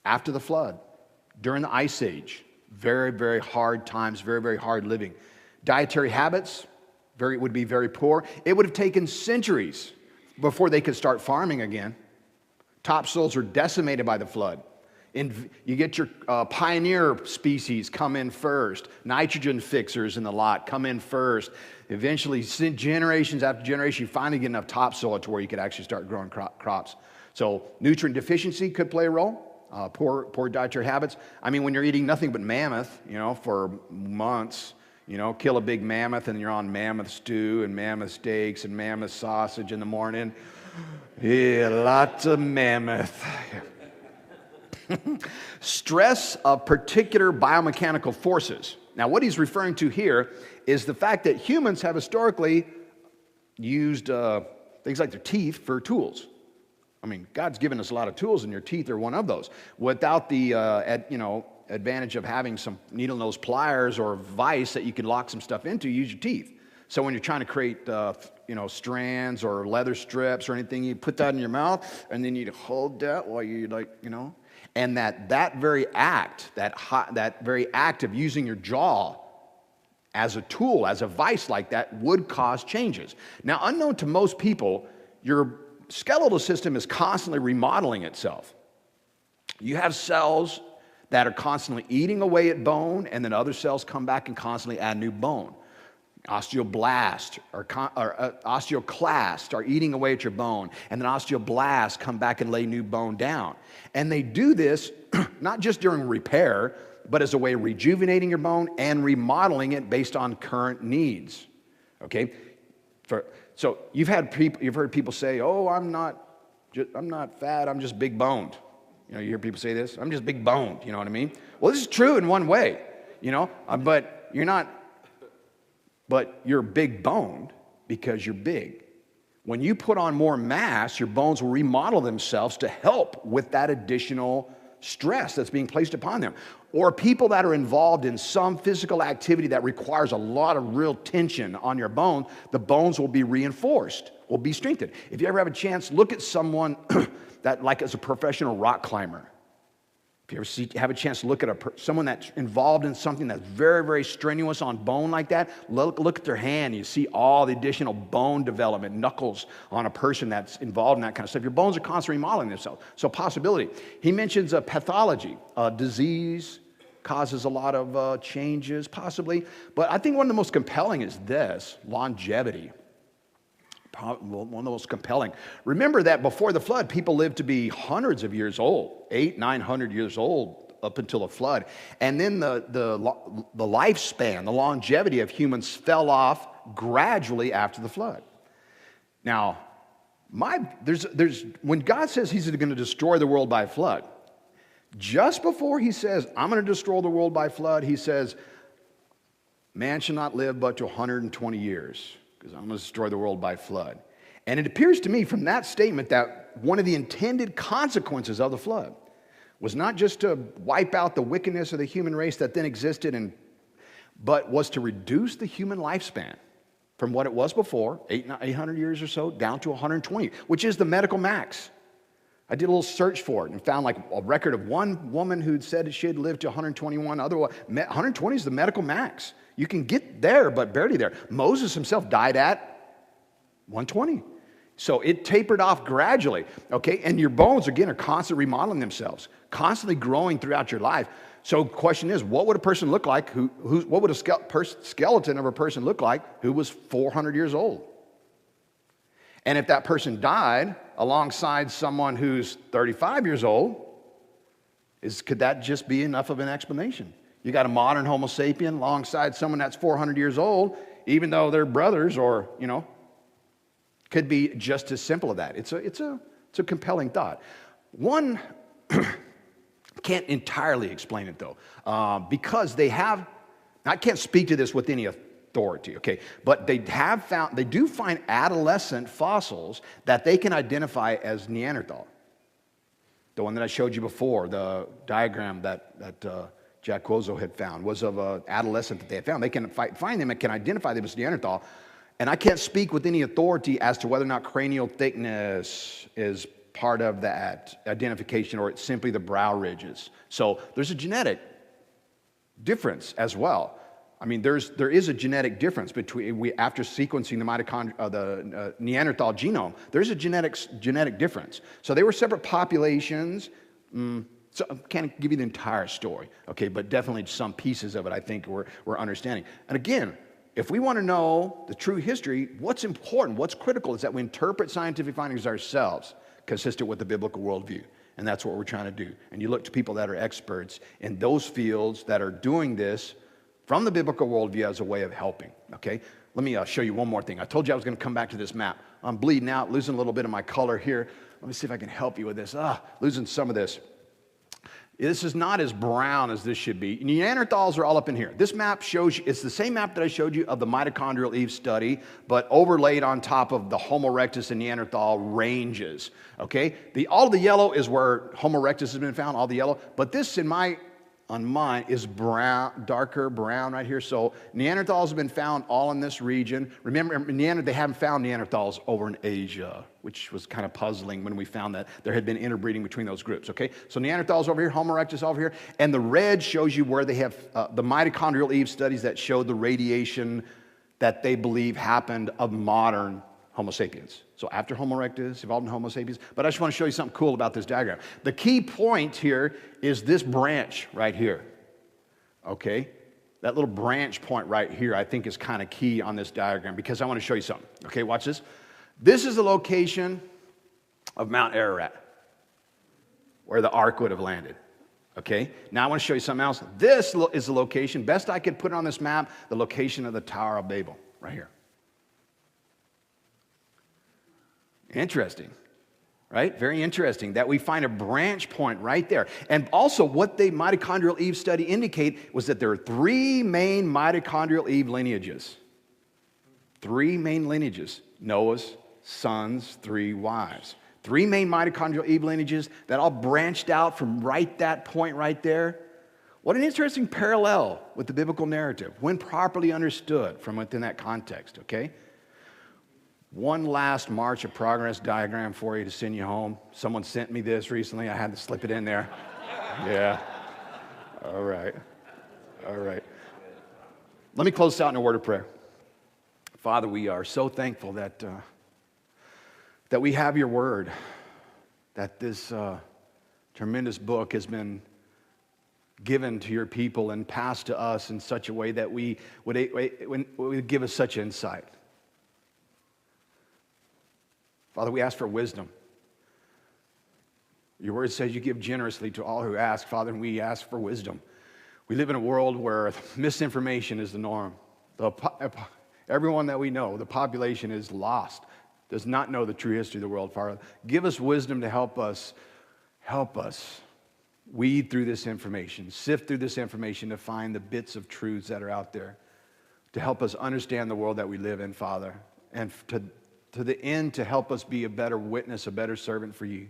after the flood, during the Ice Age. Very, very hard times, very, very hard living. Dietary habits would be very poor. It would have taken centuries before they could start farming again. Topsoils are decimated by the flood. You get your pioneer species come in first. Nitrogen fixers in the lot come in first. Eventually, generations after generation, you finally get enough topsoil to where you could actually start growing crops. So nutrient deficiency could play a role. Poor dietary habits. I mean, when you're eating nothing but mammoth, for months, kill a big mammoth and you're on mammoth stew and mammoth steaks and mammoth sausage in the morning. Yeah, lots of mammoth. Stress of particular biomechanical forces. Now, what he's referring to here is the fact that humans have historically used things like their teeth for tools. I mean, God's given us a lot of tools, and your teeth are one of those. Without the, advantage of having some needle-nose pliers or vise that you can lock some stuff into, use your teeth. So when you're trying to create, strands or leather strips or anything, you put that in your mouth, and then you hold that while you and that very act, that very act of using your jaw as a tool, as a vice like that, would cause changes. Now, unknown to most people, your skeletal system is constantly remodeling itself. You have cells that are constantly eating away at bone, and then other cells come back and constantly add new bone. Osteoblasts or osteoclasts are eating away at your bone, and then osteoblasts come back and lay new bone down. And they do this not just during repair, but as a way of rejuvenating your bone and remodeling it based on current needs. Okay? So you've heard people say, "Oh, I'm not fat, I'm just big boned." You know, you hear people say this, "I'm just big boned," you know what I mean? Well, this is true in one way, you know, but you're big boned because you're big. When you put on more mass, your bones will remodel themselves to help with that additional stress that's being placed upon them. Or people that are involved in some physical activity that requires a lot of real tension on your bone, the bones will be reinforced, will be strengthened. If you ever have a chance, look at someone that like is a professional rock climber. If you ever have a chance to look at someone that's involved in something that's very, very strenuous on bone like that, look at their hand. You see all the additional bone development, knuckles on a person that's involved in that kind of stuff. Your bones are constantly remodeling themselves. So possibility. He mentions a pathology, disease causes a lot of changes, possibly. But I think one of the most compelling is this, longevity. One of the most compelling. Remember that before the flood, people lived to be hundreds of years old, 800-900 years old up until the flood. And then the lifespan, the longevity of humans fell off gradually after the flood. Now, when God says he's going to destroy the world by flood, just before he says, I'm going to destroy the world by flood, he says, man shall not live but to 120 years. Because I'm going to destroy the world by flood. And it appears to me from that statement that one of the intended consequences of the flood was not just to wipe out the wickedness of the human race that then existed, but was to reduce the human lifespan from what it was before, 800 years or so, down to 120, which is the medical max. I did a little search for it and found like a record of one woman who'd said she had lived to 121. Otherwise, 120 is the medical max. You can get there, but barely there. Moses himself died at 120. So it tapered off gradually, okay? And your bones, again, are constantly remodeling themselves, constantly growing throughout your life. So the question is, what would a person look like? What would a skeleton of a person look like who was 400 years old? And if that person died alongside someone who's 35 years old, could that just be enough of an explanation? You got a modern Homo sapien alongside someone that's 400 years old, even though they're brothers, or, you know, could be just as simple as that. It's a compelling thought. One can't entirely explain it though, because I can't speak to this with any authority, okay, but they do find adolescent fossils that they can identify as Neanderthal. The one that I showed you before, the diagram that Jack Quozo had found was of an adolescent that they had found. They can find them and can identify them as Neanderthal. And I can't speak with any authority as to whether or not cranial thickness is part of that identification or it's simply the brow ridges. So there's a genetic difference as well. I mean, there is a genetic difference between, after sequencing the Neanderthal genome, there's a genetic difference. So they were separate populations. So I can't give you the entire story, okay, but definitely some pieces of it I think we're understanding. And again, if we want to know the true history, what's important, what's critical is that we interpret scientific findings ourselves consistent with the biblical worldview. And that's what we're trying to do. And you look to people that are experts in those fields that are doing this from the biblical worldview as a way of helping, okay? Let me show you one more thing. I told you I was going to come back to this map. I'm bleeding out, losing a little bit of my color here. Let me see if I can help you with this. Losing some of this. This is not as brown as this should be. Neanderthals are all up in here. This map shows you, it's the same map that I showed you of the mitochondrial Eve study, but overlaid on top of the Homo erectus and Neanderthal ranges, okay? All of the yellow is where Homo erectus has been found, all the yellow. But this, in my on mine is brown, darker brown right here. So Neanderthals have been found all in this region. Remember, they haven't found Neanderthals over in Asia, which was kind of puzzling when we found that there had been interbreeding between those groups, okay? So Neanderthals over here, Homo erectus over here, and the red shows you where they have the mitochondrial Eve studies that show the radiation that they believe happened of modern Homo sapiens. So after Homo erectus, evolved in Homo sapiens. But I just want to show you something cool about this diagram. The key point here is this branch right here, okay? That little branch point right here I think is kind of key on this diagram because I want to show you something. Okay, watch this. This is the location of Mount Ararat, where the ark would have landed. Okay, now I want to show you something else. This is the location, best I could put it on this map, the location of the Tower of Babel, right here. Interesting, right? Very interesting that we find a branch point right there. And also what the mitochondrial Eve study indicate was that there are 3 main mitochondrial Eve lineages. 3 main lineages. Noah's sons, 3 wives. 3 main mitochondrial Eve lineages that all branched out from right that point right there. What an interesting parallel with the biblical narrative when properly understood from within that context, okay? One last march of progress diagram for you to send you home. Someone sent me this recently. I had to slip it in there. Yeah. All right. All right. Let me close this out in a word of prayer. Father, we are so thankful that we have your word, that this tremendous book has been given to your people and passed to us in such a way that would give us such insight. Father, we ask for wisdom. Your word says you give generously to all who ask, Father, and we ask for wisdom. We live in a world where misinformation is the norm. Everyone that we know, the population is lost, does not know the true history of the world, Father. Give us wisdom to help us weed through this information, sift through this information to find the bits of truths that are out there, to help us understand the world that we live in, Father, and to the end to help us be a better witness, a better servant for you,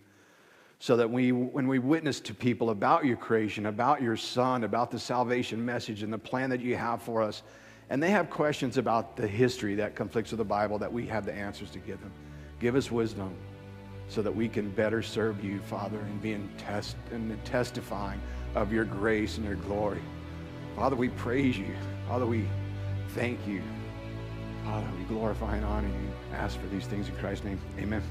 so that when we witness to people about your creation, about your Son, about the salvation message and the plan that you have for us, and they have questions about the history that conflicts with the Bible, that we have the answers to give them. Give us wisdom so that we can better serve you, Father, and be in testifying of your grace and your glory. Father, we praise you. Father, we thank you. Father, we glorify and honor you. Ask for these things in Christ's name. Amen.